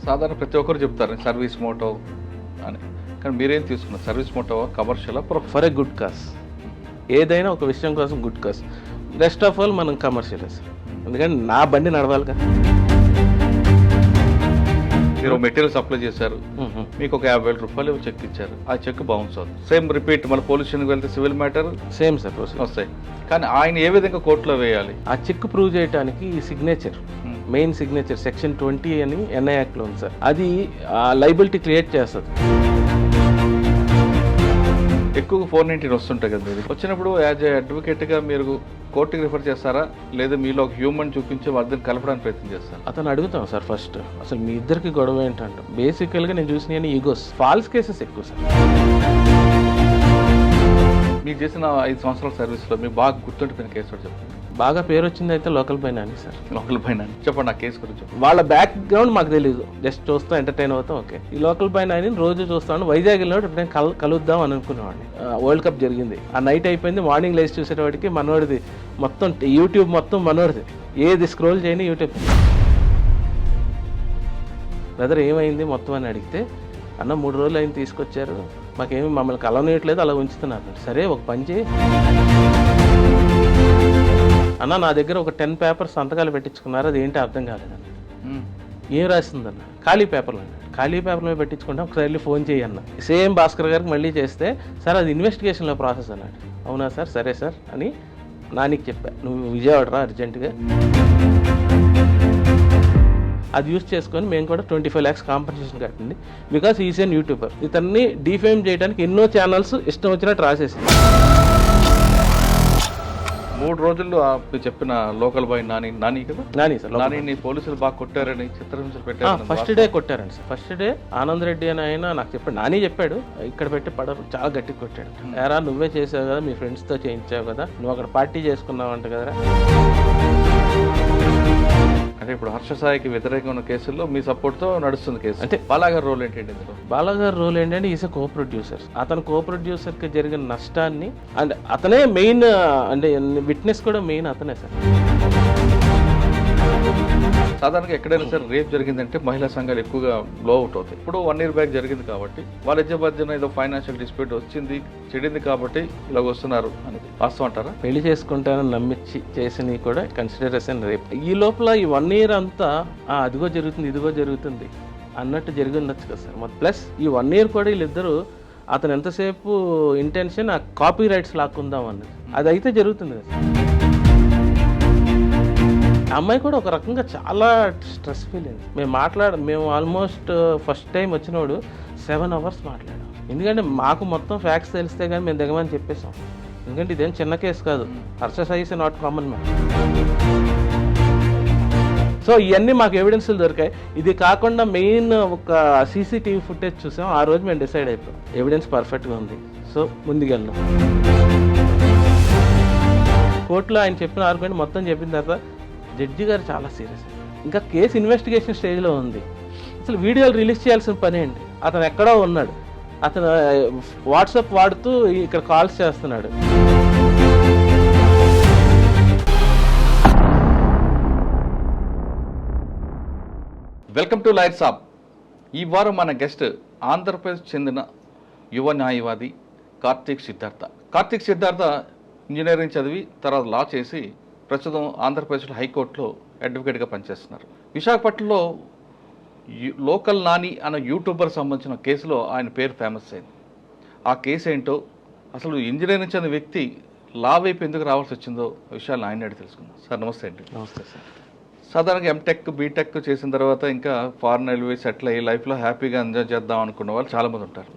సాధారణ ప్రతి ఒక్కరు చెప్తారు సర్వీస్ మోటో అని, కానీ మీరేం తీసుకున్నారు? సర్వీస్ మోటోవా, కమర్షియలా, ఫర్ ఎ గుడ్ కాజ్. ఏదైనా ఒక విషయం కోసం good cause. Rest of all మనం కమర్షియల్ సార్. ఎందుకంటే నా బండి నడవాలి కదా. మీరు మెటీరియల్ సప్లై చేశారు, మీకు ఒక 50,000 రూపాయలు చెక్ ఇచ్చారు, ఆ చెక్ బౌన్స్ అవుతుంది. సేమ్ రిపీట్ మళ్ళీ పోలీస్ స్టేషన్కి వెళ్తే సివిల్ మ్యాటర్ సేమ్ సార్ వస్తాయి. కానీ ఆయన ఏ విధంగా కోర్టులో వేయాలి? ఆ చెక్ ప్రూవ్ చేయడానికి ఈ సిగ్నేచర్, మెయిన్ సిగ్నేచర్ సెక్షన్ 20 అని ఎన్ఐ యాక్ట్లో ఉంది సార్. అది లైబిలిటీ క్రియేట్ చేస్తుంది. ఎక్కువగా 419 వస్తుంటాయి కదా, మీరు వచ్చినప్పుడు యాజ్ ఏ అడ్వకేట్గా మీరు కోర్టుకి రిఫర్ చేస్తారా, లేదా మీలో ఒక హ్యూమన్ చూపించి వాళ్ళని కలపడానికి ప్రయత్నం చేస్తారా? అతను అడుగుతాం సార్ ఫస్ట్, అసలు మీ ఇద్దరికి గొడవ ఏంటంటే బేసికల్గా నేను చూసిన ఈగోస్, ఫాల్స్ కేసెస్ ఎక్కువ సార్. మీకు చేసిన 5 సంవత్సరాల సర్వీస్లో మీకు బాగా గుర్తుండిపోయిన కేసు కూడా చెప్పండి. బాగా పేరు వచ్చింది అయితే లోకల్ పైన అని సార్. లోకల్ పైన చెప్పండి, ఆ కేసు గురించి. వాళ్ళ బ్యాక్గ్రౌండ్ మాకు తెలియదు, జస్ట్ చూస్తాం, ఎంటర్టైన్ అవుతాం. ఓకే, ఈ లోకల్ పైన అని రోజు చూస్తాను. వైజాగ్ వెళ్ళినప్పుడు ఎప్పుడైనా కలుద్దాం అని అనుకునేవాడిని. వరల్డ్ కప్ జరిగింది, ఆ నైట్ అయిపోయింది. మార్నింగ్ లేచి చూసేటవాడికి మనోడిది మొత్తం యూట్యూబ్ మొత్తం మనోడిది, ఏది స్క్రోల్ చేయని యూట్యూబ్. బ్రదర్ ఏమైంది మొత్తం అని అడిగితే, అన్న 3 రోజులు అయిన తీసుకొచ్చారు, మాకేమి మమ్మల్ని కలవనీయట్లేదు, అలా ఉంచుతున్నారు. సరే ఒక పని చేయి అన్న, నా దగ్గర ఒక 10 పేపర్స్ సంతకాలు పెట్టించుకున్నారు, అది ఏంటి అర్థం కాలేదన్న. ఏం రాసిందన్న? ఖాళీ పేపర్లు అన్న. ఖాళీ పేపర్లో పెట్టించుకుంటే ఒకసారి ఫోన్ చేయి అన్న. సేమ్ భాస్కర్ గారికి మళ్ళీ చేస్తే, సార్ అది ఇన్వెస్టిగేషన్లో ప్రాసెస్ అన్నాడు. అవునా సార్, సరే సార్ అని నానికి చెప్పా, నువ్వు విజయవాడ రా అర్జెంటుగా. అది యూజ్ చేసుకొని మేము కూడా 25 lakhs కాంపెన్సేషన్ కట్టింది. Because is an YouTuber. ఇతన్ని డిఫేమ్ చేయడానికి ఎన్నో ఛానల్స్ ఇష్టం వచ్చినట్టు రాసేసింది. 3 రోజుల్లో మీరు చెప్పిన లోకల్ బాయ్ నాని కదా, నాని సార్, నాని పోలీసులు బాగా కొట్టారని చిత్రహింసలు పెట్టారు. ఫస్ట్ డే కొట్టారండి sir. First day Anand Reddy అని ఆయన నాకు చెప్పాడు, నాని చెప్పాడు, ఇక్కడ పెట్టి చాలా గట్టిగా కొట్టాడు. ఎరా నువ్వే చేసావు కదా, మీ ఫ్రెండ్స్తో చేయించావు కదా, నువ్వు అక్కడ పార్టీ చేసుకున్నావు అంట కదరా. అంటే ఇప్పుడు హర్ష సాయికి వ్యతిరేకంగా ఉన్న కేసుల్లో మీ సపోర్ట్తో నడుస్తుంది కేసు. అంటే బాలాగారు రోల్ ఏంటంటే ఇందులో? బాలాగారు రోల్ ఏంటంటే ఈజ్ కో ప్రొడ్యూసర్. అతను కో ప్రొడ్యూసర్కి జరిగిన నష్టాన్ని, అండ్ అతనే మెయిన్, అంటే విట్నెస్ కూడా మెయిన్ అతనే సార్. సాధారణంగా ఎక్కడైనా సరే రేప్ జరిగిందంటే మహిళా సంఘాలు ఎక్కువగా బ్లో అవుట్ అవుతాయి. ఇప్పుడు 1 year బ్యాక్ జరిగింది కాబట్టి వాళ్ళ మధ్యన ఏదో ఫైనాన్షియల్ డిస్ప్యూట్ వచ్చింది, చెడింది కాబట్టి ఇలా వస్తున్నారు అని వాస్తవం అంటారా? పెళ్లి చేసుకుంటానని నమ్మించి చేసినవి కూడా కన్సిడరేషన్ రేప్. ఈ లోపల ఈ 1 year అంతా అదిగో జరుగుతుంది ఇదిగో జరుగుతుంది అన్నట్టు జరిగి ఉండొచ్చు కదా సార్. ప్లస్ ఈ 1 year కూడా వీళ్ళిద్దరూ, అతను ఎంతసేపు ఇంటెన్షన్ ఆ కాపీ రైట్స్ లాక్కుందాం అన్నది, అది అయితే జరుగుతుంది కదా సార్. అమ్మాయి కూడా ఒక రకంగా చాలా స్ట్రెస్ ఫీల్ అయింది. మేము ఆల్మోస్ట్ ఫస్ట్ టైం వచ్చినప్పుడు 7 hours మాట్లాడాం. ఎందుకంటే మాకు మొత్తం ఫ్యాక్ట్స్ తెలిస్తే కానీ మేము దిగమని చెప్పేసాం. ఎందుకంటే ఇదేం చిన్న కేసు కాదు, Harsha Sai is not common man. So ఇవన్నీ మాకు ఎవిడెన్స్లు దొరికాయి. ఇది కాకుండా మెయిన్ ఒక సీసీటీవీ ఫుటేజ్ చూసాం. ఆ రోజు మేము డిసైడ్ అయిపోయాం ఎవిడెన్స్ పర్ఫెక్ట్గా ఉంది, సో ముందుకెళ్ళాం. కోర్టులో ఆయన చెప్పిన ఆర్గ్యుమెంట్ మొత్తం చెప్పిన తర్వాత జడ్జి గారు చాలా సీరియస్. ఇంకా కేసు ఇన్వెస్టిగేషన్ స్టేజ్లో ఉంది, అసలు వీడియోలు రిలీజ్ చేయాల్సిన పని ఏంటి? అతను ఎక్కడో ఉన్నాడు, అతను వాట్సాప్ వాడుతూ ఇక్కడ కాల్స్ చేస్తున్నాడు. వెల్కమ్ టు లైట్ సాబ్. ఈ వారం మన గెస్ట్ ఆంధ్రప్రదేశ్ చెందిన యువ న్యాయవాది కార్తీక్ సిద్ధార్థ ఇంజనీరింగ్ చదివి తర్వాత లా చేసి ప్రస్తుతం ఆంధ్రప్రదేశ్లో హైకోర్టులో అడ్వకేట్గా పనిచేస్తున్నారు. విశాఖపట్నంలో లోకల్ నాని అన్న యూట్యూబర్ సంబంధించిన కేసులో ఆయన పేరు ఫేమస్ అయింది. ఆ కేసు ఏంటో, అసలు ఇంజనీరింగ్ చదివిన వ్యక్తి లా వైపు ఎందుకు రావాల్సి వచ్చిందో విషయాలు ఆయన అడిగి తెలుసుకుందాం. సార్ నమస్తే అండి. నమస్తే సార్. సాధారణంగా ఎంటెక్ బీటెక్ చేసిన తర్వాత ఇంకా ఫారెన్ వెళ్ళి సెటిల్ అయ్యి లైఫ్లో హ్యాపీగా ఎంజాయ్ చేద్దాం అనుకున్న వాళ్ళు చాలామంది ఉంటారు.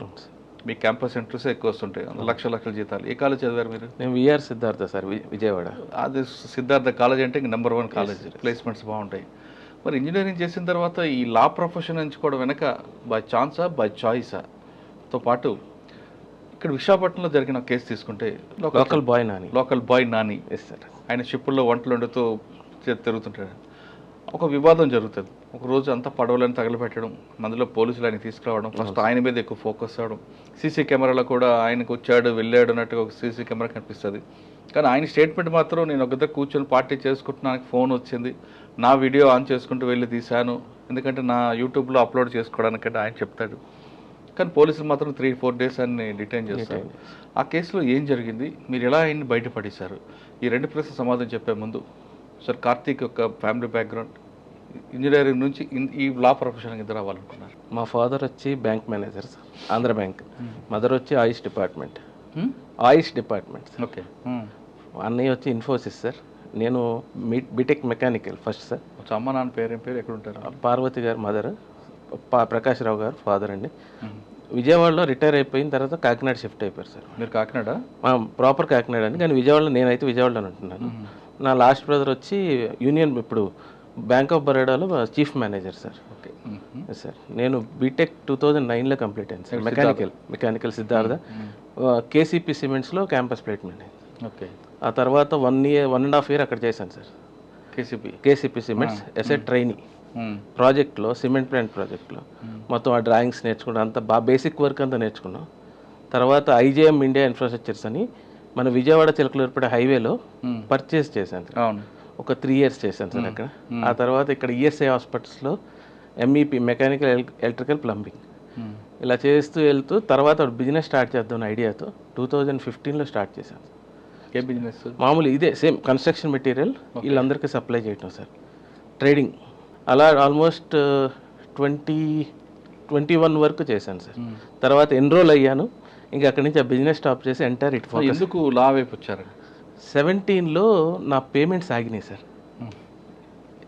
మీ క్యాంపస్ ఇంటర్వ్యూస్ ఎక్కువ వస్తుంటాయి, లక్షల జీతాలు. ఏ కాలేజ్ చదివారు మీరు? నేను విఆర్ సిద్ధార్థ సార్, విజయవాడ. అది సిద్ధార్థ కాలేజ్ అంటే ఇంక నెంబర్ 1 కాలేజ్, ప్లేస్మెంట్స్ బాగుంటాయి. మరి ఇంజనీరింగ్ చేసిన తర్వాత ఈ లా ప్రొఫెషన్ ఎంచుకోవడం వెనక బై ఛాన్సా బై చాయిసాతో పాటు ఇక్కడ విశాఖపట్నంలో జరిగిన కేసు తీసుకుంటే local boy Nani, yes sir, ఆయన షిప్పుల్లో వంటలు వండుతూ తిరుగుతుంటాడు. ఒక వివాదం జరుగుతుంది. ఒక రోజు అంతా పడవలను తగలబెట్టడం, అందులో పోలీసులు ఆయన తీసుకురావడం, ఫస్ట్ ఆయన మీద ఎక్కువ ఫోకస్ అవ్వడం, సీసీ కెమెరాలో కూడా ఆయనకు వచ్చాడు వెళ్ళాడు అన్నట్టుగా ఒక సీసీ కెమెరా కనిపిస్తుంది. కానీ ఆయన స్టేట్మెంట్ మాత్రం నేను ఒక దగ్గర కూర్చొని పార్టీ చేసుకుంటున్నానికి ఫోన్ వచ్చింది, నా వీడియో ఆన్ చేసుకుంటూ వెళ్ళి తీశాను, ఎందుకంటే నా యూట్యూబ్లో అప్లోడ్ చేసుకోవడానికంటే ఆయన చెప్తాడు. కానీ పోలీసులు మాత్రం 3-4 డేస్ అన్ని డిటైన్ చేస్తారు. ఆ కేసులో ఏం జరిగింది, మీరు ఎలా ఆయన్ని బయటపడేశారు? ఈ 2 ప్రశ్నలు సమాధానం చెప్పే ముందు సార్, కార్తీక్ యొక్క ఫ్యామిలీ బ్యాక్గ్రౌండ్, ఇంజనీరింగ్ నుంచి ఈ లా ప్రొఫెషన్కి ఇద్దరు అవ్వాలనుకున్నారు. మా ఫాదర్ వచ్చి bank manager sir, Andhra bank. Mother వచ్చి ఆయుష్ డిపార్ట్మెంట్. ఓకే. అన్నయ్య వచ్చి ఇన్ఫోసిస్ సార్. నేను బీటెక్ మెకానికల్ ఫస్ట్ సార్. అమ్మ నాన్న పేరు ఎక్కడ ఉంటారు? పార్వతి గారు మదర్, ప్రకాష్ రావు గారు ఫాదర్ అండి. విజయవాడలో రిటైర్ అయిపోయిన తర్వాత కాకినాడ షిఫ్ట్ అయిపోయారు సార్. మీరు కాకినాడ? ప్రాపర్ కాకినాడ అండి, కానీ విజయవాడలో నేనైతే విజయవాడలో ఉంటున్నాను. నా లాస్ట్ బ్రదర్ వచ్చి యూనియన్, ఇప్పుడు బ్యాంక్ ఆఫ్ బరోడాలో chief manager sir. Okay sir. నేను బీటెక్ 2009లో కంప్లీట్ అయింది సార్. మెకానికల్ సిద్ధార్థ. కేసీపీ సిమెంట్స్లో క్యాంపస్ ప్లేస్మెంట్ అయింది. ఓకే. ఆ తర్వాత 1.5 year అక్కడ చేశాను sir. KCP cements asset trainee ప్రాజెక్ట్లో, సిమెంట్ ప్లాంట్ ప్రాజెక్ట్లో మొత్తం ఆ డ్రాయింగ్స్ నేర్చుకున్నాం, అంతా బేసిక్ వర్క్ అంతా నేర్చుకున్నాం. తర్వాత ఐజేఎం ఇండియా ఇన్ఫ్రాస్ట్రక్చర్స్ అని మన విజయవాడ చిలకలూరుపేట హైవేలో పర్చేస్ చేశాను సార్. ఒక 3 years చేశాను సార్ అక్కడ. ఆ తర్వాత ఇక్కడ ఈఎస్ఐ హాస్పిటల్స్లో ఎంఈపీ, మెకానికల్ ఎలక్ట్రికల్ ప్లంబింగ్, ఇలా చేస్తూ వెళ్తూ తర్వాత బిజినెస్ స్టార్ట్ చేద్దాం ఐడియాతో 2015లో స్టార్ట్ చేశాను. ఏ బిజినెస్? మామూలు ఇదే సేమ్ కన్స్ట్రక్షన్ మెటీరియల్ వీళ్ళందరికీ సప్లై చేయటం సార్, ట్రేడింగ్. అలా ఆల్మోస్ట్ 21 వరకు చేశాను సార్. తర్వాత ఎన్రోల్ అయ్యాను, ఇంకా అక్కడి నుంచి ఆ బిజినెస్ స్టాప్ చేసి ఎంటైర్ ఇట్ ఫోకస్. ఎందుకు లా వైపు వచ్చారు? 17లో నా పేమెంట్స్ ఆగినాయి సార్,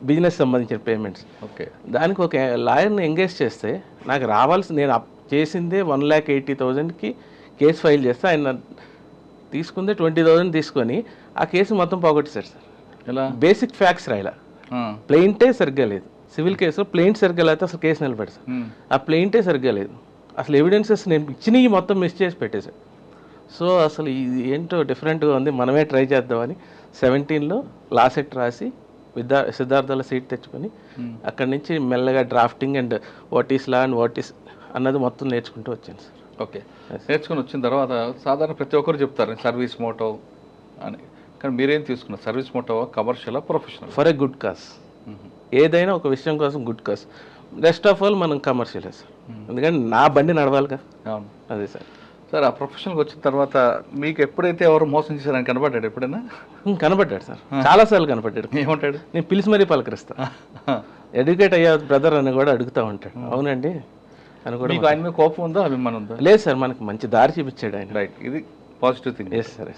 బిజినెస్ సంబంధించిన పేమెంట్స్. ఓకే. దానికి ఒక లాయర్ని ఎంగేజ్ చేస్తే నాకు రావాల్సి, నేను చేసిందే 1,80,000కి కేసు ఫైల్ చేస్తే ఆయన తీసుకుందే 20,000 తీసుకొని ఆ కేసు మొత్తం పోగొట్టేశారు సార్. ఎలా? బేసిక్ ఫ్యాక్ట్స్ రాయలా, ప్లెయింటే సరిగ్గా లేదు. సివిల్ కేసు ప్లెయింట్ సరిగ్గా లేకపోతే అసలు కేసు నిలబెడతారు సార్. ఆ ప్లెయింటే సరిగ్గా లేదు, అసలు ఎవిడెన్సెస్ నేను ఇచ్చినవి మొత్తం మిస్ చేసి పెట్టేశారు. సో అసలు ఇది ఏంటో డిఫరెంట్గా ఉంది, మనమే ట్రై చేద్దామని 17లో లా సెట్ రాసి సిద్ధార్థలో సీట్ తెచ్చుకొని అక్కడి నుంచి మెల్లగా drafting and what is law and what is అన్నది మొత్తం నేర్చుకుంటూ వచ్చాను సార్. ఓకే. నేర్చుకుని వచ్చిన తర్వాత సాధారణ ప్రతి ఒక్కరు చెప్తారు సర్వీస్ మోటో అని, కానీ మీరేం తీసుకున్నారు? Service motto commercial, professional? For a good cause, ఏదైనా ఒక విషయం కోసం good cause. Rest of all మనం కమర్షియలే సార్, ఎందుకంటే నా బండి నడవాలిగా. అవును, అదే సార్. సార్, ఆ ప్రొఫెషనల్కి వచ్చిన తర్వాత మీకు ఎప్పుడైతే ఎవరు మోసం చేశారని కనబడ్డాడు ఎప్పుడైనా? కనబడ్డాడు సార్, చాలాసార్లు కనబడ్డాడు. ఏమంటాడు? నేను పిలిచి మరీ పలకరిస్తా, ఎడ్యుకేట్ అయ్యా బ్రదర్ అని కూడా అడుగుతూ ఉంటాడు. అవునండి అని కూడా. మీకు ఆయన మీద కోపం ఉందా, అభిమానం ఉందా? లేదు సార్, మనకి మంచి దారి చూపించాడు ఆయన. రైట్, ఇది పాజిటివ్ థింగ్. Yes sir.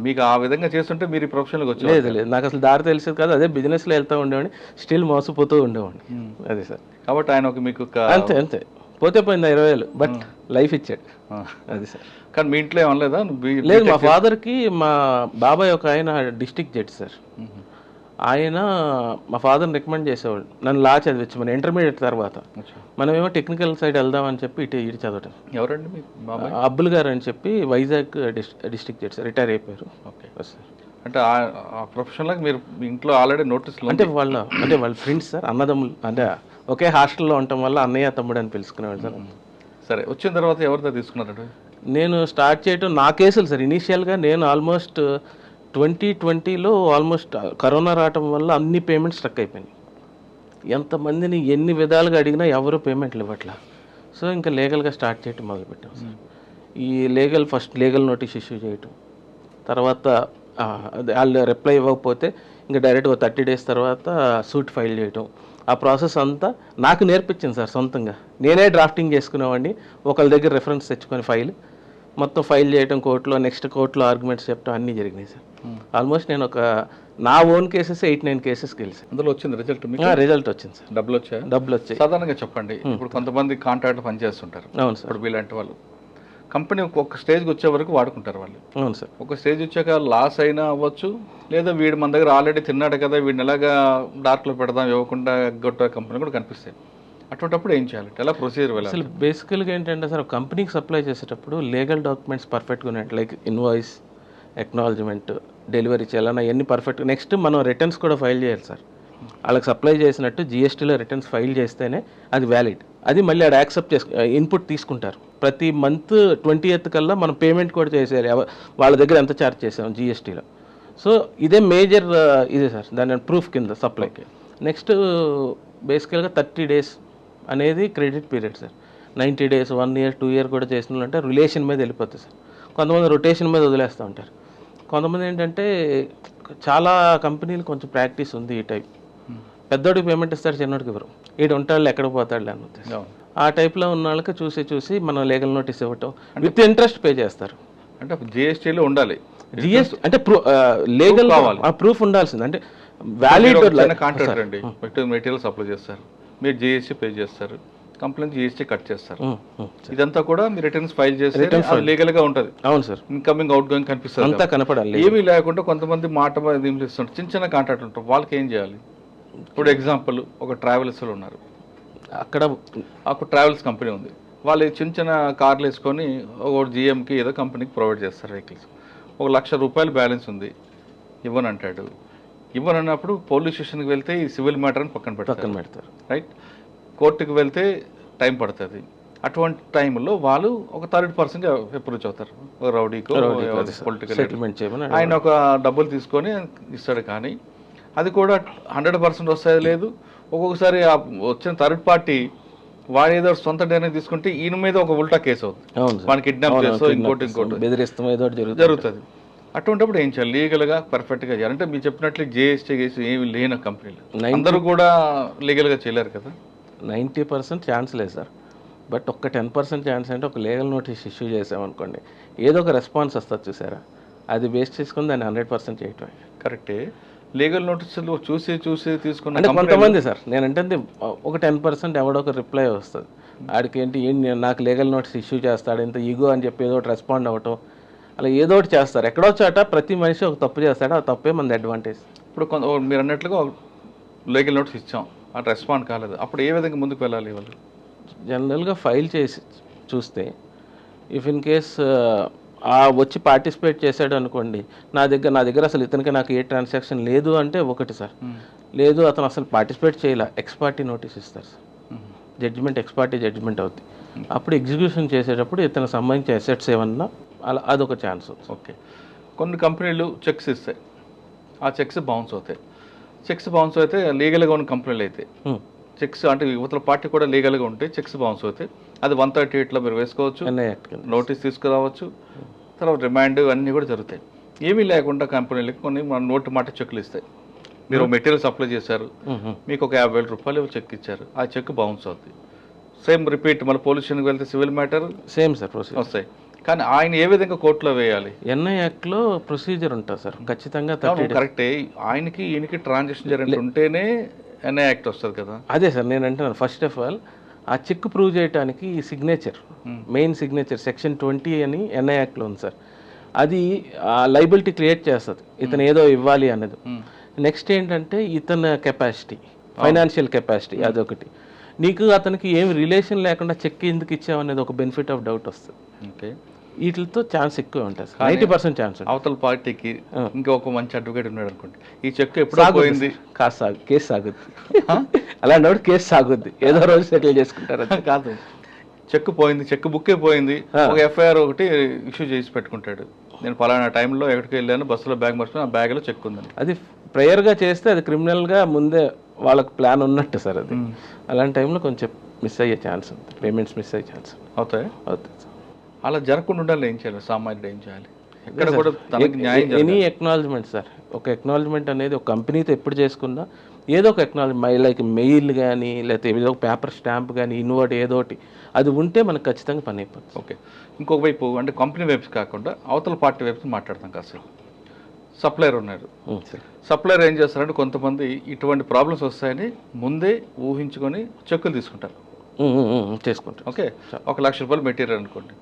మీకు ఆ విధంగా చేస్తుంటే మీరు ప్రొఫెషనల్కి వచ్చి? లేదు, నాకు అసలు దారి తెలిసేది కాదు, అదే బిజినెస్లో వెళ్తూ ఉండేవాడిని, స్టిల్ మోసపోతూ ఉండేవాడిని. అదే సార్. కాబట్టి ఆయన ఒక మీకు అంతే పోతే పోయింది 20,000, బట్ లైఫ్ ఇచ్చాడు. అది సార్. కానీ మీ ఇంట్లో ఏమనలేదా? లేదు, మా ఫాదర్కి మా బాబాయ్ ఒక ఆయన డిస్ట్రిక్ట్ జడ్జి సార్. ఆయన మా ఫాదర్ని రికమెండ్ చేసేవాళ్ళు నన్ను లా చదివచ్చు, మన ఇంటర్మీడియట్ తర్వాత. మనమేమో టెక్నికల్ సైడ్ వెళ్దామని చెప్పి ఇటు చదవటం. ఎవరండి మీ బాబాయ్? అబ్బుల్ గారు అని చెప్పి Vizag district judge sir, retire అయిపోయారు. Okay sir. అంటే ఆ ప్రొఫెషన్లో మీరు మీ ఇంట్లో ఆల్రెడీ నోటీసులు? అంటే వాళ్ళ ఫ్రెండ్స్ సార్, అన్నదమ్ములు, అంటే ఒకే హాస్టల్లో ఉండటం వల్ల అన్నయ్య తమ్ముడు అని పిలుచుకునేవాళ్ళు సార్. సరే, వచ్చిన తర్వాత ఎవరితో తీసుకున్నారండి? నేను స్టార్ట్ చేయటం నా కేసులు సార్. ఇనీషియల్గా నేను ఆల్మోస్ట్ 2020లో ఆల్మోస్ట్ కరోనా రావటం వల్ల అన్ని పేమెంట్స్ స్ట్రక్ అయిపోయినాయి. ఎంతమందిని ఎన్ని విధాలుగా అడిగినా ఎవరు పేమెంట్లు ఇవ్వట్లా. సో ఇంకా లీగల్గా స్టార్ట్ చేయటం మొదలుపెట్టాం సార్. ఈ ఫస్ట్ లీగల్ నోటీస్ ఇష్యూ చేయటం, తర్వాత వాళ్ళు రిప్లై ఇవ్వకపోతే ఇంకా డైరెక్ట్గా 30 days తర్వాత సూట్ ఫైల్ చేయటం. ఆ ప్రాసెస్ అంతా నాకు నేర్పించింది సార్ సొంతంగా. నేనే డ్రాఫ్టింగ్ చేసుకునేవాడిని, ఒకళ్ళ దగ్గర రెఫరెన్స్ తెచ్చుకొని మొత్తం ఫైల్ చేయటం కోర్టులో, నెక్స్ట్ కోర్టులో ఆర్గ్యుమెంట్స్ చెప్పడం అన్నీ జరిగినాయి సార్. ఆల్మోస్ట్ నేను నా ఓన్ కేసెస్ 8-9 కేసెస్ గెలిచాను. అందులో వచ్చింది రిజల్ట్? రిజల్ట్ వచ్చింది సార్. డబ్బులు వచ్చాయి? సాధారణంగా చెప్పండి, ఇప్పుడు కొంతమంది కాంట్రాక్ట్ పనిచేస్తుంటారు. అవును సార్. ఇప్పుడు వీళ్ళంటే వాళ్ళు కంపెనీ ఒక స్టేజ్కి వచ్చే వరకు వాడుకుంటారు వాళ్ళు. అవును సార్. ఒక స్టేజ్ వచ్చాక లాస్ అయినా అవ్వచ్చు, లేదా వీడు మన దగ్గర ఆల్రెడీ తిన్నాడు కదా, వీడిని ఎలాగా డార్క్లో పెడదాం, ఇవ్వకుండా ఎగ్గొట్టే కంపెనీ కూడా కనిపిస్తాయి. అటువంటిప్పుడు ఏం చేయాలి? ఎలా ప్రొసీజర్ వెళ్ళాలి? అసలు బేసికల్గా ఏంటంటే సార్, కంపెనీకి సప్లై చేసేటప్పుడు లీగల్ డాక్యుమెంట్స్ పర్ఫెక్ట్గా ఉన్నట్టు, లైక్ ఇన్వాయిస్, ఎక్నాలజ్మెంట్, డెలివరీ చేయాలన్నా అవన్నీ పర్ఫెక్ట్గా. నెక్స్ట్ మనం రిటర్న్స్ కూడా ఫైల్ చేయాలి సార్. వాళ్ళకి సప్లై చేసినట్టు జిఎస్టీలో రిటర్న్స్ ఫైల్ చేస్తేనే అది వ్యాలిడ్. అది మళ్ళీ ఆడ యాక్సెప్ట్ ఇన్పుట్ తీసుకుంటారు. ప్రతి మంత్ 20th కల్లా మనం పేమెంట్ కూడా చేసేయాలి వాళ్ళ దగ్గర ఎంత ఛార్జ్ చేసాం జిఎస్టీలో. సో ఇదే మేజర్ ఇదే సార్ దాని ప్రూఫ్ కింద సప్లైకి. నెక్స్ట్ బేసికల్గా 30 days అనేది credit period sir. 90 days 1 year 2 year కూడా చేసిన అంటే రిలేషన్ మీద వెళ్ళిపోతుంది సార్. కొంతమంది రొటేషన్ మీద వదిలేస్తూ ఉంటారు. కొంతమంది ఏంటంటే చాలా కంపెనీలు కొంచెం ప్రాక్టీస్ ఉంది ఈ టైప్. పెద్దోడికి పేమెంట్ ఇస్తారు, చిన్నోడికి ఇవ్వరు. ఈడు ఉంటాడు ఎక్కడికి పోతాడు అని ఉద్దేశం. ఆ టైప్లో ఉన్న వాళ్ళకి చూసి మన లీగల్ నోటీస్ ఇవ్వటం విత్ ఇంట్రెస్ట్ పే చేస్తారు. అంటే జిఎస్టీలో ఉండాలి, జిఎస్టీ అంటే లీగల్ ప్రూఫ్ ఉండాల్సింది. అంటే వ్యాలిడ్ కాంట్రాక్ట్ అండి, మెటీరియల్ సప్లై చేస్తారు, మీరు జిఎస్టీ పే చేస్తారు, కంప్లైంట్ జిఎస్టీ కట్ చేస్తారు. ఇదంతా కూడా మీరు రిటర్న్స్ ఫైల్ చేస్తే లీగల్ గా ఉంటుంది. అవును సార్. ఇన్కమింగ్ అవుట్ గోయింగ్ కనిపిస్తుంది, అంతా కనపడాలి. ఏమీ లేకుండా కొంతమంది మాట ఇస్తుంటారు, చిన్న కాంట్రాక్ట్ ఉంటారు, వాళ్ళకి ఏం చేయాలి? ఇప్పుడు ఎగ్జాంపుల్ ఒక ట్రావెల్స్ ఉన్నారు, అక్కడ ట్రావెల్స్ కంపెనీ ఉంది, వాళ్ళు చిన్న కార్లు వేసుకొని ఒక జిఎంకి ఏదో కంపెనీకి ప్రొవైడ్ చేస్తారు వెహికల్స్. ₹1,00,000 బ్యాలెన్స్ ఉంది, ఇవ్వనంటాడు. ఇవ్వనన్నప్పుడు పోలీస్ స్టేషన్కి వెళ్తే ఈ సివిల్ మ్యాటర్ అని పక్కన పెడతారు, రైట్? కోర్టుకి వెళ్తే టైం పడుతుంది. అటువంటి టైంలో వాళ్ళు ఒక థర్డ్ పర్సన్కి అప్రోచ్ అవుతారు, ఒక రౌడీకో పొలిటికల్ సెటిల్మెంట్ చేయమని ఆయన ఒక డబ్బులు తీసుకొని ఇస్తాడు. కానీ అది కూడా 100% వస్తుంది లేదు. ఒక్కొక్కసారి వచ్చిన థర్డ్ పార్టీ వాడు ఏదో సొంత నిర్ణయం తీసుకుంటే ఈయన మీద ఒక ఉల్టా కేసు అవుతుంది, వాడిని కిడ్నాప్ చేస్తూ ఇంకోటి బెదిరిస్తాం ఏదో జరుగుతుంది. అటువంటిప్పుడు ఏం చేయాలి? లీగల్గా పర్ఫెక్ట్గా చేయాలి. అంటే మీరు చెప్పినట్లు జిఎస్టీ కేసు ఏమి లేని కంపెనీలు అందరూ కూడా లీగల్గా చేయలేరు కదా. 90% ఛాన్స్ లేదు సార్. బట్ ఒక్క 10% ఛాన్స్ అంటే ఒక లీగల్ నోటీస్ ఇష్యూ చేసామనుకోండి, ఏదో ఒక రెస్పాన్స్ వస్తుంది చూసారా, అది బేస్ చేసుకుని దాన్ని 100% చేయటం కరెక్టే. లీగల్ నోటీసులు చూసి తీసుకున్న అంటే కొంతమంది సార్, నేనంటే ఒక 10% ఎవడో ఒక రిప్లై వస్తుంది. ఆడికి ఏంటి నాకు లీగల్ నోటీస్ ఇష్యూ చేస్తాడు, ఇంత ఈగో అని చెప్పి ఏదో ఒకటి రెస్పాండ్ అవ్వటం, అలా ఏదో ఒకటి చేస్తారు. ఎక్కడో చాట ప్రతి మనిషి ఒక తప్పు చేస్తాడు, ఆ తప్పే మన అడ్వాంటేజ్. ఇప్పుడు మీరు అన్నట్లుగా లీగల్ నోటీస్ ఇచ్చాం, అది రెస్పాండ్ కాలేదు, అప్పుడు ఏ విధంగా ముందుకు వెళ్ళాలి? వాళ్ళు జనరల్గా ఫైల్ చేసి చూస్తే ఇఫ్ ఇన్ కేస్ వచ్చి పార్టిసిపేట్ చేశాడు అనుకోండి, నా దగ్గర అసలు ఇతనికి నాకు ఏ ట్రాన్సాక్షన్ లేదు అంటే ఒకటి సార్, లేదు అతను అసలు పార్టిసిపేట్ చేయాల, ఎక్స్పార్టీ నోటీస్ ఇస్తారు సార్. జడ్జిమెంట్ ఎక్స్పార్టీ జడ్జిమెంట్ అవుతుంది. అప్పుడు ఎగ్జిక్యూషన్ చేసేటప్పుడు ఇతనికి సంబంధించిన అసెట్స్ ఏమన్నా అలా అదొక ఛాన్స్. ఓకే. కొన్ని కంపెనీలు చెక్స్ ఇస్తాయి, ఆ చెక్స్ బౌన్స్ అవుతాయి. చెక్స్ బౌన్స్ అయితే లీగల్గా ఉన్న కంపెనీలు అయితే చెక్స్ అంటే యువతల పార్టీ కూడా లీగల్గా ఉంటే చెక్స్ బౌన్స్ అవుతాయి. అది 138లో మీరు వేసుకోవచ్చు, నోటీస్ తీసుకురావచ్చు, తర్వాత రిమాండ్ అన్నీ కూడా జరుగుతాయి. ఏమీ లేకుండా కంపెనీలకి కొన్ని మన నోటు మాట చెక్లు ఇస్తాయి. మీరు మెటీరియల్ సప్లై చేశారు, మీకు ఒక ₹50,000 చెక్ ఇచ్చారు, ఆ చెక్ బౌన్స్ అవుతుంది. సేమ్ రిపీట్ మళ్ళీ పోలీస్ స్టేషన్కి వెళ్తే civil matter same sir procedure వస్తాయి. కానీ ఆయన ఏ విధంగా కోర్టులో వేయాలి? ఎన్ఐ యాక్ట్లో ప్రొసీజర్ ఉంటుంది సార్ ఖచ్చితంగా. కరెక్టే, ఆయనకి ఈయనకి ట్రాన్సాక్షన్ జరిగి ఉంటేనే ఎన్ఐ యాక్ట్ వస్తుంది కదా. అదే సార్ నేను అంటున్నాను, ఫస్ట్ ఆఫ్ ఆల్ ఆ చెక్ ప్రూవ్ చేయడానికి ఈ సిగ్నేచర్, మెయిన్ సిగ్నేచర్ సెక్షన్ 20 అని ఎన్ఐ యాక్ట్లో ఉంది సార్. అది లైబిలిటీ క్రియేట్ చేస్తుంది ఇతను ఏదో ఇవ్వాలి అనేది. నెక్స్ట్ ఏంటంటే ఇతని కెపాసిటీ, ఫైనాన్షియల్ కెపాసిటీ, అదొకటి. నీకు అతనికి ఏం రిలేషన్ లేకుండా చెక్ ఎందుకు ఇచ్చావు అనేది ఒక బెనిఫిట్ ఆఫ్ డౌట్ వస్తుంది. ఓకే, వీటితో ఛాన్స్ ఎక్కువ ఉంటుంది, 90% ఛాన్స్. అవతల పార్టీకి ఇంకా ఒక మంచి అడ్వకేట్ ఉన్నాడు అనుకోండి, ఈ చెక్ ఎప్పుడు పోయింది కేసు సాగుద్ది, అలాంటి కేసు సాగుద్ది, ఏదో రోజు సెటిల్ చేసుకుంటారు. కాదు, చెక్ పోయింది, చెక్ బుక్కే పోయింది, ఒక ఎఫ్ఐఆర్ ఒకటి ఇష్యూ చేసి పెట్టుకుంటాడు, నేను పలానా టైంలో ఎక్కడికి వెళ్ళాను, బస్సులో బ్యాగ్ మర్చిపోయి ఆ బ్యాగ్లో చెక్ ఉందని. అది ప్రేయర్గా చేస్తే అది క్రిమినల్గా ముందే వాళ్ళకి ప్లాన్ ఉన్నట్టు సార్. అది అలాంటి టైంలో కొంచెం మిస్ అయ్యే ఛాన్స్ ఉంది, పేమెంట్స్ మిస్ అయ్యే ఛాన్స్ అవుతాయి. అవుతాయి. అలా జరగకుండా ఉండాలి, ఏం చేయాలి? సామాన్యుడు ఏం చేయాలి? ఎక్కడ కూడా ఎనీ ఎక్నాలజ్మెంట్ సార్, ఒక ఎక్నాలజ్మెంట్ అనేది ఒక కంపెనీతో ఎప్పుడు చేసుకున్నా ఏదో ఒక ఎక్నాలజ్మెంట్, లైక్ మెయిల్ కానీ లేకపోతే ఏదో ఒక పేపర్ స్టాంప్ కానీ ఇన్వర్ట్ ఏదో ఒకటి అది ఉంటే మనకు ఖచ్చితంగా పని అయిపోతుంది. ఓకే, ఇంకొక వైపు అంటే కంపెనీ వైపు కాకుండా అవతల పార్టీ వైపు మాట్లాడతాం కాస్త. సప్లయర్ ఉన్నారు, సప్లయర్ ఏం చేస్తారంటే కొంతమంది ఇటువంటి ప్రాబ్లమ్స్ వస్తాయని ముందే ఊహించుకొని చెక్కులు తీసుకుంటారు, చేసుకుంటారు. ఓకే, ₹1,00,000 మెటీరియల్ అనుకోండి,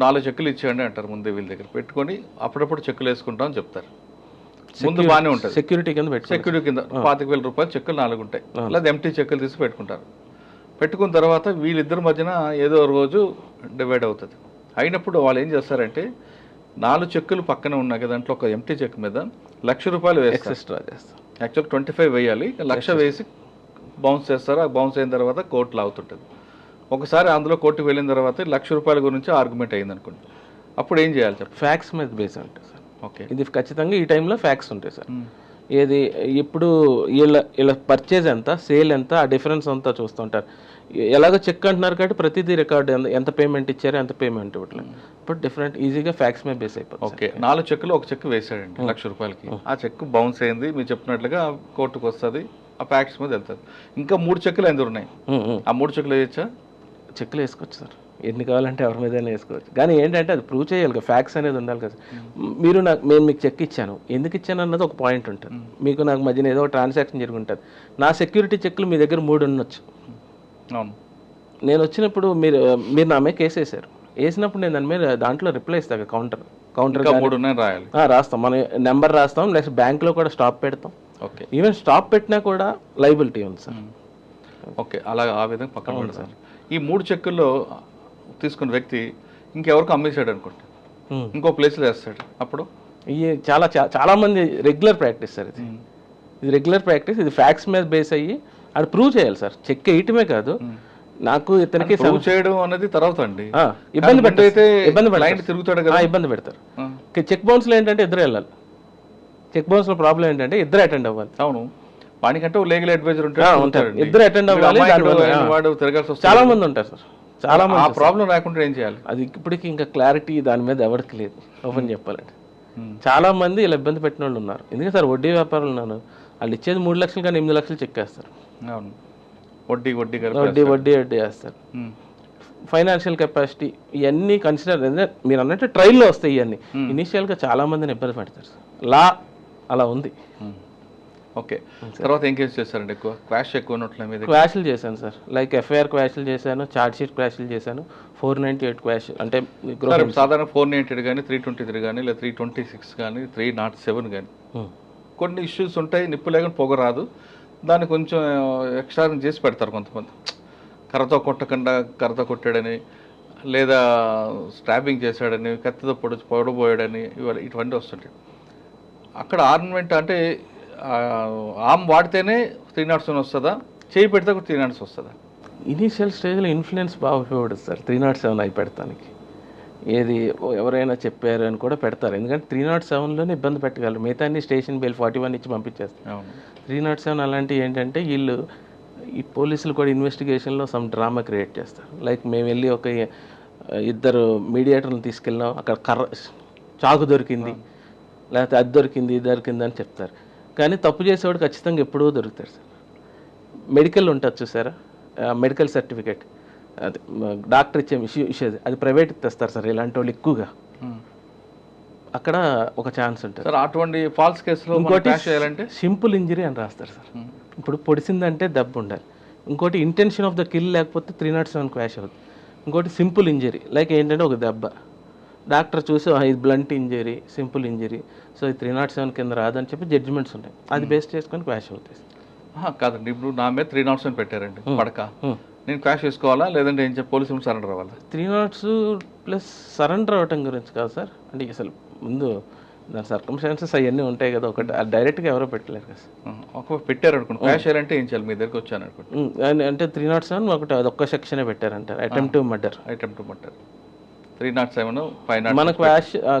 4 చెక్కులు ఇచ్చేయండి అంటారు, ముందే వీళ్ళ దగ్గర పెట్టుకొని అప్పుడప్పుడు చెక్కులు వేసుకుంటాం అని చెప్తారు. ముందు బాగానే ఉంటుంది, సెక్యూరిటీ కింద ₹25,000 చెక్కులు 4 ఉంటాయి, లేదా ఎంటీ చెక్కులు తీసి పెట్టుకుంటారు. పెట్టుకున్న తర్వాత వీళ్ళిద్దరి మధ్యన ఏదో రోజు డివైడ్ అవుతుంది. అయినప్పుడు వాళ్ళు ఏం చేస్తారంటే 4 చెక్కులు పక్కన ఉన్నాయి కదా, దాంట్లో ఒక ఎంటీ చెక్ మీద ₹1,00,000 వేస్తారు. ఎక్స్ట్రా చేస్తాం. యాక్చువల్ 25 వేయాలి, 1,00,000 వేసి బౌన్స్ చేస్తారు. ఆ బౌన్స్ అయిన తర్వాత కోర్టులో అవుతుంటుంది. ఒకసారి అందులో కోర్టుకు వెళ్ళిన తర్వాత ₹1,00,000 గురించి ఆర్గ్యుమెంట్ అయింది అనుకోండి, అప్పుడు ఏం చేయాలి చెప్పండి? ఫ్యాక్స్ మీద బేస్ ఉంటుంది సార్. ఓకే, ఇది ఖచ్చితంగా ఈ టైంలో ఫ్యాక్స్ ఉంటాయి సార్. ఏది ఇప్పుడు వీళ్ళ పర్చేజ్ ఎంత, సేల్ ఎంత, ఆ డిఫరెన్స్ అంతా చూస్తుంటారు. ఎలాగో చెక్ అంటున్నారు కాబట్టి ప్రతిదీ రికార్డు ఎంత పేమెంట్ ఇచ్చారో ఎంత పేమెంట్ ఇవ్వట్లేదు. ఇప్పుడు డిఫరెంట్ ఈజీగా ఫ్యాక్స్ మీద బేస్ అయిపోతుంది. ఓకే, 4 చెక్కులు ఒక చెక్ వేసాడండి ₹1,00,000కి. ఆ చెక్ బౌన్స్ అయింది, మీరు చెప్పినట్లుగా కోర్టుకు వస్తుంది, ఆ ఫ్యాక్స్ మీద వెళ్తుంది. ఇంకా 3 చెక్కులు ఎందుకు ఉన్నాయి? ఆ 3 చెక్కులు వేయచ్చా? చెక్కులు వేసుకోవచ్చు సార్, ఎన్ని కావాలంటే ఎవరి మీదైనా వేసుకోవచ్చు. కానీ ఏంటంటే అది ప్రూవ్ చేయాలి కదా, ఫ్యాక్స్ అనేది ఉండాలి కదా. నేను మీకు చెక్ ఇచ్చాను, ఎందుకు ఇచ్చాను అన్నది ఒక పాయింట్ ఉంటుంది. మీకు నాకు మధ్యన ఏదో ట్రాన్సాక్షన్ జరిగి ఉంటుంది. నా సెక్యూరిటీ చెక్లు మీ దగ్గర 3 ఉండొచ్చు. అవును, నేను వచ్చినప్పుడు మీరు నా మీద కేసు వేసారు. వేసినప్పుడు నేను దాని మీద దాంట్లో రిప్లై ఇస్తాను. కౌంటర్ 3 ఉన్నాయి రాయాలి, రాస్తాం, మన నెంబర్ రాస్తాం, నెక్స్ట్ బ్యాంక్లో కూడా స్టాప్ పెడతాం. ఓకే, ఈవెన్ స్టాప్ పెట్టినా కూడా లైబిలిటీ ఉంది సార్. ఓకే, అలా ఆ విధంగా పక్కన పెడతారు. ఈ 3 చెక్కుల్లో తీసుకున్న వ్యక్తి ఇంకెవరికి అమ్మేశాడు అనుకోండి, ఇంకో ప్లేస్లో వేస్తాడు, అప్పుడు ఇది చాలా మంది రెగ్యులర్ ప్రాక్టీస్ సార్. ఇది రెగ్యులర్ ప్రాక్టీస్. ఇది ఫ్యాక్స్ మీద బేస్ అయ్యి అది ప్రూవ్ చేయాలి సార్. చెక్ వేయటమే కాదు, నాకు ఇతనికి ప్రూవ్ చేయడం అనేది తర్వాత అండి. ఇబ్బంది పెట్టయితే పెడతారు, తిరుగుతాడు కదా, ఇబ్బంది పెడతారు. చెక్ బౌన్స్లో ఏంటంటే ఇద్దరు వెళ్ళాలి. చెక్ బౌన్స్లో ప్రాబ్లం ఏంటంటే ఇద్దరు అటెండ్ అవ్వాలి. అవును, వానికంటే లీగల్ అడ్వైజర్ ఉంటారు, ఇద్దరు అటెండ్ అవ్వాలి. వాడు తిరగాల్సి వస్తుంది. చాలా మంది ఉంటారు సార్, చాలా మంది. ఆ ప్రాబ్లం రాకుండా ఏం చేయాలి? అది ఇప్పటికి ఇంకా క్లారిటీ దాని మీద ఎవరికి లేదు, ఓపెన్ చెప్పాలంటే. చాలా మంది ఇలా ఇబ్బంది పెట్టిన వాళ్ళు ఉన్నారు. ఎందుకంటే సార్ వడ్డీ వ్యాపారులు ఉన్నారు, వాళ్ళు ఇచ్చేది 3 లక్షలు కానీ 8 లక్షలు చెక్కేస్తారు. అవును, వడ్డీ వేస్తారు. ఫైనాన్షియల్ కెపాసిటీ ఇవన్నీ కన్సిడర్, మీరు అన్నట్టు ట్రైల్లో వస్తాయి ఇవన్నీ. ఇనీషియల్గా చాలా మందిని ఇబ్బంది పెడతారు సార్. లా అలా ఉంది. ఓకే, తర్వాత ఏం కేసు చేశారండి? ఎక్కువ క్వాష్ ఎక్కువ ఉన్నట్ల మీద క్వాష్లు చేశాను సార్. లైక్ ఎఫ్ఐఆర్ క్వాష్లు చేశాను, ఛార్జ్ షీట్ క్వాష్లు చేశాను, 498 క్వాష్. అంటే సాధారణ 498 కానీ 323 కానీ లేదా 326 కానీ 307 కానీ కొన్ని ఇష్యూస్ ఉంటాయి. నిప్పు లేకుండా పొగ రాదు, దాన్ని కొంచెం ఎక్స్ట్రా చేసి పెడతారు కొంతమంది. కర్రతో కొట్టకుండా కర్రతో కొట్టాడని, లేదా స్టాబింగ్ చేశాడని, కత్తితో పొడబోయాడని, ఇటువంటి వస్తుంటాయి. అక్కడ ఆర్నమెంట్ అంటే ఆమ్ వాడితేనే 307 వస్తుందా, చేయి పెడితే 307 వస్తుందా? ఇనీషియల్ స్టేజ్లో ఇన్ఫ్లుయెన్స్ బాగా ఉపయోగపడుతుంది సార్ 307 అయి పెడతానికి. ఏది ఎవరైనా చెప్పారు అని కూడా పెడతారు, ఎందుకంటే 307లోనే ఇబ్బంది పెట్టగలరు. మిగతా అన్ని స్టేషన్ బెయిల్ 41 ఇచ్చి పంపించేస్తారు. 307 అలాంటివి ఏంటంటే వీళ్ళు ఈ పోలీసులు కూడా ఇన్వెస్టిగేషన్లో సమ్ డ్రామా క్రియేట్ చేస్తారు. లైక్ మేము వెళ్ళి ఒక 2 మీడియేటర్లను తీసుకెళ్ళాం, అక్కడ చాకు దొరికింది, లేకపోతే అది దొరికింది ఇది దొరికింది అని చెప్తారు. కానీ తప్పు చేసేవాడు ఖచ్చితంగా ఎప్పుడూ దొరుకుతాడు సార్. మెడికల్ ఉంటుంది చూసారా, మెడికల్ సర్టిఫికేట్, అది డాక్టర్ ఇచ్చే ఇష్యూది, అది ప్రైవేట్ తెస్తారు సార్ ఇలాంటి వాళ్ళు ఎక్కువగా. అక్కడ ఒక ఛాన్స్ ఉంటుంది సార్. అటువంటి ఫాల్స్ కేసులో ఇంకోటి సింపుల్ ఇంజరీ అని రాస్తారు సార్. ఇప్పుడు పొడిసిందంటే దెబ్బ ఉండాలి. ఇంకోటి ఇంటెన్షన్ ఆఫ్ ద కిల్ లేకపోతే 307 క్వాష్ అవుతుంది. ఇంకోటి సింపుల్ ఇంజరీ, లైక్ ఏంటంటే ఒక దెబ్బ, డాక్టర్ చూసి ఇది blunt injury, simple injury, so ఇది 307 కింద రాదని చెప్పి జడ్జిమెంట్స్ ఉంటాయి. అది బేస్ చేసుకొని క్వాష్ అవుతాయి. కాదండి, ఇప్పుడు నా మీద 307 పెట్టారండి పడక, నేను క్వాష్ చేసుకోవాలా లేదంటే ఏం చెప్పి పోలీసులు సరెండర్ అవ్వాలా? 300 ప్లస్ సరెండర్ అవ్వటం గురించి కాదు సార్. అంటే అసలు ముందు దాని సర్కమ్స్టాన్సెస్ అవన్నీ ఉంటాయి కదా, ఒకటి డైరెక్ట్గా ఎవరో పెట్టలేరు కదా సార్. ఒక పెట్టారు అనుకోండి, క్వాష్ చేయాలంటే ఏం చేయాలి? మీ దగ్గరికి వచ్చాను అనుకోండి, అంటే 307 ఒకటి అదొక్క సెక్షనే పెట్టారంటారు, అటెంప్ట్ టు మర్డర్. 307 మన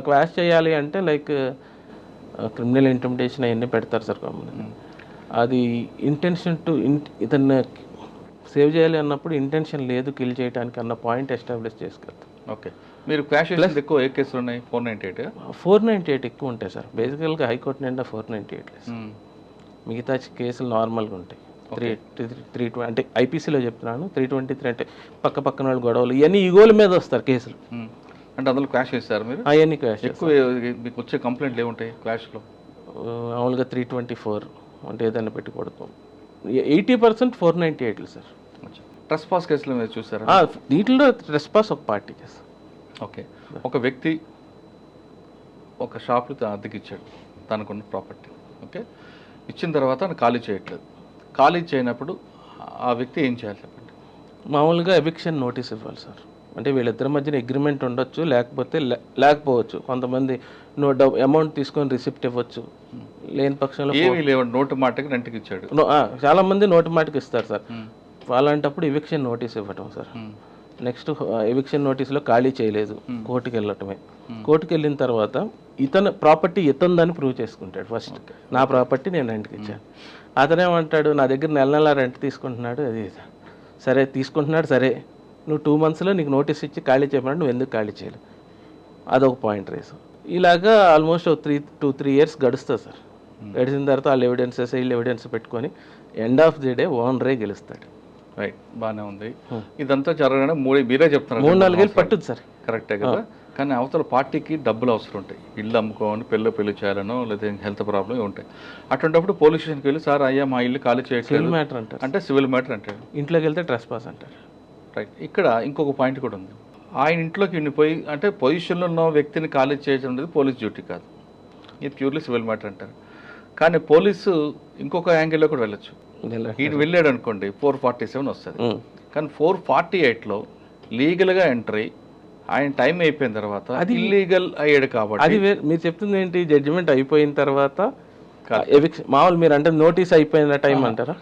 క్వాష్ చేయాలి అంటే లైక్ క్రిమినల్ ఇంటిమిడేషన్ అవన్నీ పెడతారు సార్. అది ఇంటెన్షన్ టు ఇతన్ని సేవ్ చేయాలి అన్నప్పుడు ఇంటెన్షన్ లేదు కిల్ చేయడానికి అన్న పాయింట్ ఎస్టాబ్లిష్ చేసుకెళ్తాం. ఓకే, మీరు క్వాష్ చేసేది ఎక్కువ ఏ కేసులు ఉన్నాయి? 498 ఎక్కువ ఉంటాయి సార్. బేసికల్గా హైకోర్టు నిండా 498 లేదు. మిగతా కేసులు నార్మల్గా ఉంటాయి. 320 అంటే ఐపీసీలో చెప్తున్నాను. 323 అంటే పక్కన వాళ్ళు గొడవలు ఇవన్నీ ఈగోల మీద వస్తారు కేసులు. అంటే అందులో క్వాష్ చేస్తారు మీరు? అవన్నీ క్వాష్. ఎక్కువ మీకు వచ్చే కంప్లైంట్లు ఏముంటాయి క్వాష్లో? మామూలుగా 324 అంటే ఏదైనా పెట్టి కొడతాం. 80% 498 సార్. ట్రెస్పాస్ కేసులు మీరు చూసారా? వీటిలో ట్రెస్పాస్ ఒక పార్టీ చేస్తారు. ఓకే, ఒక వ్యక్తి ఒక షాప్ని అద్దెకి ఇచ్చాడు తనకున్న ప్రాపర్టీ. ఓకే, ఇచ్చిన తర్వాత ఆయన ఖాళీ చేయట్లేదు. ఖాళీ చేయనప్పుడు ఆ వ్యక్తి ఏం చేయాలి చెప్పండి? మామూలుగా ఎవిక్షన్ నోటీస్ ఇవ్వాలి సార్. అంటే వీళ్ళిద్దరి మధ్యన అగ్రిమెంట్ ఉండొచ్చు, లేకపోతే లేకపోవచ్చు. కొంతమంది అమౌంట్ తీసుకొని రిసిప్ట్ ఇవ్వచ్చు, లేని పక్షంలో ఏమీ లేవు, నోటు మాటకి రెంట్కి ఇచ్చాడు. చాలా మంది నోటు మాటకి ఇస్తారు సార్. అలాంటప్పుడు ఎవిక్షన్ నోటీస్ ఇవ్వటం సార్. నెక్స్ట్ ఎవిక్షన్ నోటీస్లో ఖాళీ చేయలేదు, కోర్టుకి వెళ్ళటమే. కోర్టుకి వెళ్ళిన తర్వాత ఇతను ప్రాపర్టీ ఇతందని ప్రూవ్ చేసుకుంటాడు ఫస్ట్. నా ప్రాపర్టీ నేను రెంట్కి ఇచ్చాను. అతనేమంటాడు, నా దగ్గర నెల నెల రెంట్ తీసుకుంటున్నాడు, అది సరే తీసుకుంటున్నాడు, సరే నువ్వు 2 monthsలో నీకు నోటీస్ ఇచ్చి ఖాళీ చేయమన్నాడు, నువ్వు ఎందుకు ఖాళీ చేయలేదు, అదొక పాయింట్ రేసు. ఇలాగా ఆల్మోస్ట్ 2-3 years గడుస్తుంది సార్. గడిచిన తర్వాత వాళ్ళు వీళ్ళు ఎవిడెన్స్ పెట్టుకొని ఎండ్ ఆఫ్ ది డే ఓనరే గెలుస్తాడు. రైట్, బాగానే ఉంది. ఇదంతా జరగడం మీరే చెప్తున్నారు 3-4 ఏళ్ళు పట్టుద్ది సార్. కరెక్టే కదా. కానీ అవతల పార్టీకి డబ్బులు అవసరం ఉంటాయి, ఇల్లు అమ్ముకోవాలి, పెళ్లి చేయాలనో లేదా హెల్త్ ప్రాబ్లమ్ ఉంటాయి. అటువంటిప్పుడు పోలీస్ స్టేషన్కి వెళ్ళి, సార్ అయ్యా మా ఇల్లు ఖాళీ చేయట్లేదు, సివిల్ మ్యాటర్ అంటారు. అంటే సివిల్ మ్యాటర్ అంటాడు. ఇంట్లోకి వెళ్తే ట్రెస్ పాస్ అంటారు. రైట్, ఇక్కడ ఇంకొక పాయింట్ కూడా ఉంది. ఆయన ఇంట్లోకి ఉండిపోయి అంటే పొజిషన్లో ఉన్న వ్యక్తిని ఖాళీ చేయడం అనేది పోలీస్ డ్యూటీ కాదు, ఇది ప్యూర్లీ సివిల్ మ్యాటర్ అంటారు. కానీ పోలీసు ఇంకొక యాంగిల్లో కూడా వెళ్ళొచ్చు. ఈయన వెళ్ళాడు అనుకోండి 447 వస్తుంది, కానీ 448లో లీగల్గా ఎంట్రీ ఆయన టైం అయిపోయిన తర్వాత అది ఇల్లీగల్ అయ్యాడు కాబట్టి. అది మీరు చెప్తుంది ఏంటి, జడ్జిమెంట్ అయిపోయిన తర్వాత మామూలు మీరు అంటే నోటీస్ అయిపోయిన టైం అంటారా?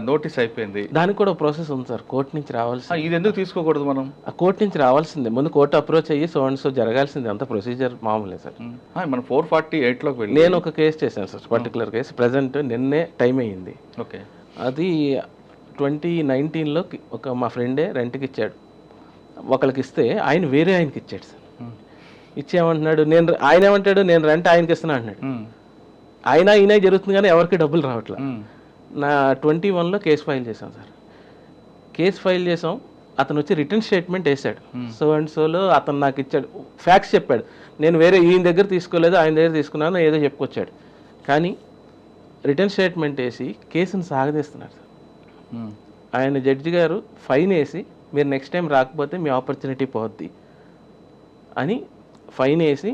నోటీస్ అయిపోయింది, దానికి కూడా ప్రాసెస్ ఉంది సార్. కోర్టు నుంచి రావాల్సింది. ఇది ఎందుకు తీసుకోకూడదు మనం? ఆ కోర్టు నుంచి రావాల్సిందే, ముందు కోర్టు అప్రోచ్ అయ్యి సో జరగాల్సింది, అంత ప్రొసీజర్ మామూలే సార్. మనం 448లోకి వెళ్ళి నేను ఒక కేసు చేశాను సార్, పర్టికులర్ కేసు. ప్రజెంట్ నిన్నే టైం అయ్యింది. ఓకే, అది 2019లో మా ఫ్రెండే రెంట్కి ఇచ్చాడు, ఒకరికి ఇస్తే ఆయన వేరే ఆయనకి ఇచ్చాడు సార్. ఇచ్చేమంటున్నాడు, ఆయన ఏమంటాడు, నేను రెంట్ ఆయనకి ఇస్తున్నా అంటున్నాడు. ఈయన జరుగుతుంది కానీ ఎవరికి డబ్బులు రావట్లేదు. నా 21లో కేసు ఫైల్ చేశాం సార్. కేసు ఫైల్ చేసాం, అతను వచ్చి రిటర్న్ స్టేట్మెంట్ వేసాడు. సో అండ్ సోలో అతను నాకు ఇచ్చాడు, ఫ్యాక్ట్స్ చెప్పాడు. నేను వేరే ఈయన దగ్గర తీసుకోలేదు, ఆయన దగ్గర తీసుకున్నాను ఏదో చెప్పుకొచ్చాడు. కానీ రిటర్న్ స్టేట్మెంట్ వేసి కేసును సాగదీస్తున్నాడు సార్. ఆయన జడ్జి గారు ఫైన్ వేసి, మీరు నెక్స్ట్ టైం రాకపోతే మీ ఆపర్చునిటీ పోద్ది అని ఫైన్ వేసి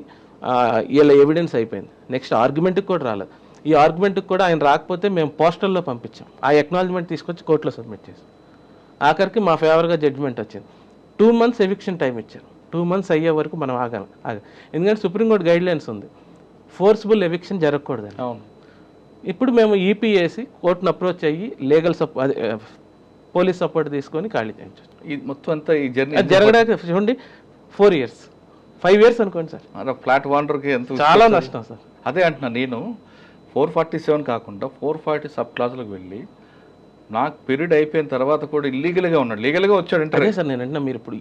వీళ్ళ ఎవిడెన్స్ అయిపోయింది. నెక్స్ట్ ఆర్గ్యుమెంట్కి కూడా రాలేదు. ఈ ఆర్గ్యుమెంట్కి కూడా ఆయన రాకపోతే మేము పోస్టల్లో పంపించాం, ఆ ఎక్నాలజ్మెంట్ తీసుకొచ్చి కోర్టులో సబ్మిట్ చేసాం. ఆఖరికి మా ఫేవర్గా జడ్జిమెంట్ వచ్చింది. 2 months ఎవిక్షన్ టైం ఇచ్చారు. 2 months అయ్యే వరకు మనం ఆగాలి. ఎందుకంటే సుప్రీంకోర్టు గైడ్ లైన్స్ ఉంది, ఫోర్స్బుల్ ఎవిక్షన్ జరగకూడదని. అవును. ఇప్పుడు మేము ఈపీ వేసి కోర్టును అప్రోచ్ అయ్యి లీగల్ పోలీస్ సపోర్ట్ తీసుకొని ఖాళీ చేయించవచ్చు. ఈ మొత్తం అంతా ఈ జర్నీ జరగడానికి చూడండి 4 years 5 years అనుకోండి సార్. ఫ్లాట్ ఓనర్కి ఎంత చాలా నష్టం సార్. అదే అంటున్నా నేను, 447 కాకుండా 440 సబ్ క్లాసులకు వెళ్ళి నాకు పీరియడ్ అయిపోయిన తర్వాత కూడా ఇల్లీగల్గా ఉన్నాడు, లీగల్గా వచ్చాడంటే. అదే సార్ నేను అంటే, మీరు ఇప్పుడు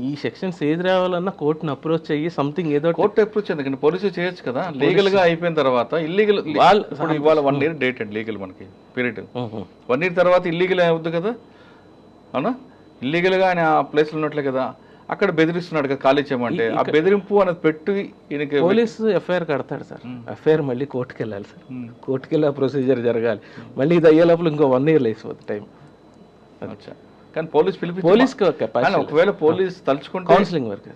ఈ సెక్షన్స్ ఏది రావాలన్నా కోర్టును అప్రోచ్ అయ్యి సంథింగ్ ఏదో కోర్టు అప్రోచ్ ఎందుకంటే పోలీసు చేయొచ్చు కదా. లీగల్గా అయిపోయిన తర్వాత ఇల్లీగల్ ఇప్పుడు ఇవాళ 1 year డేట్ అండి లీగల్ మనకి పీరియడ్. 1 year తర్వాత ఇల్లీగల్ అవుద్ది కదా, అవునా? ఇల్లీగల్గా ఆయన ఆ ప్లేస్లో ఉన్నట్లే కదా, అక్కడ బెదిరిస్తున్నాడు కదా ఖాళీ చేయమంటే. ఆ బెదిరింపు అనేది పెట్టి ఈయనకి పోలీసు ఎఫ్ఐఆర్ కడతాడు సార్. ఎఫ్ఐఆర్ మళ్ళీ కోర్టుకి వెళ్ళాలి సార్, కోర్టుకి వెళ్ళి ఆ ప్రొసీజర్ జరగాలి. మళ్ళీ ఇది అయ్యే లోపల ఇంకో 1 year లేసిపోతుంది టైం. కానీ పోలీస్ పిలిపి ఒకవేళ పోలీస్ తలుచుకుంటే కౌన్సిలింగ్ వర్క్,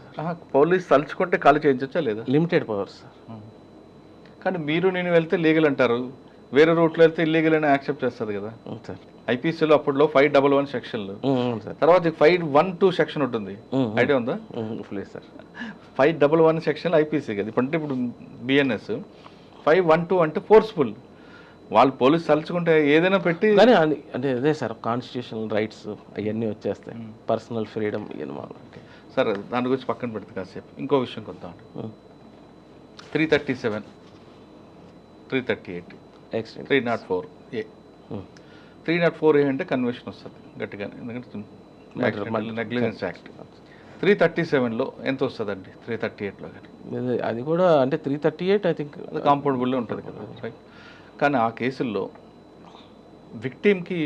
పోలీస్ తలుచుకుంటే ఖాళీ చేయించచ్చా లేదా? Limited powers sir. కానీ మీరు నేను వెళ్తే లీగల్ అంటారు, వేరే రూట్లో వెళ్తే ఇల్లీగల్ అని యాక్సెప్ట్ చేస్తుంది కదా సార్. ఐపీసీలో అప్పట్లో 511 సెక్షన్లు, తర్వాత 512 సెక్షన్ ఉంటుంది, ఐడియా ఉందా? సార్ 511 సెక్షన్ ఐపీసీ కదా. ఇప్పుడు బిఎన్ఎస్ 512 అంటే ఫోర్స్ఫుల్. వాళ్ళు పోలీసు తలుచుకుంటే ఏదైనా పెట్టి, కానీ అంటే అదే సార్ కాన్స్టిట్యూషనల్ రైట్స్ అవన్నీ వచ్చేస్తాయి, పర్సనల్ ఫ్రీడమ్ ఇవన్నీ. సార్ దాని గురించి పక్కన పెడితే కాసేపు ఇంకో విషయం కొంత 337, 338, 304A. 304A అంటే కన్వెన్షన్ వస్తుంది గట్టిగా, ఎందుకంటే నెగ్లిజెన్స్ యాక్ట్. 337లో ఎంత వస్తుందండి? 338లో కానీ అది కూడా అంటే 338 ఐ థింక్ కాంపౌండబుల్లో ఉంటుంది కదా, రైట్? కానీ ఆ కేసుల్లో విక్టిమ్కి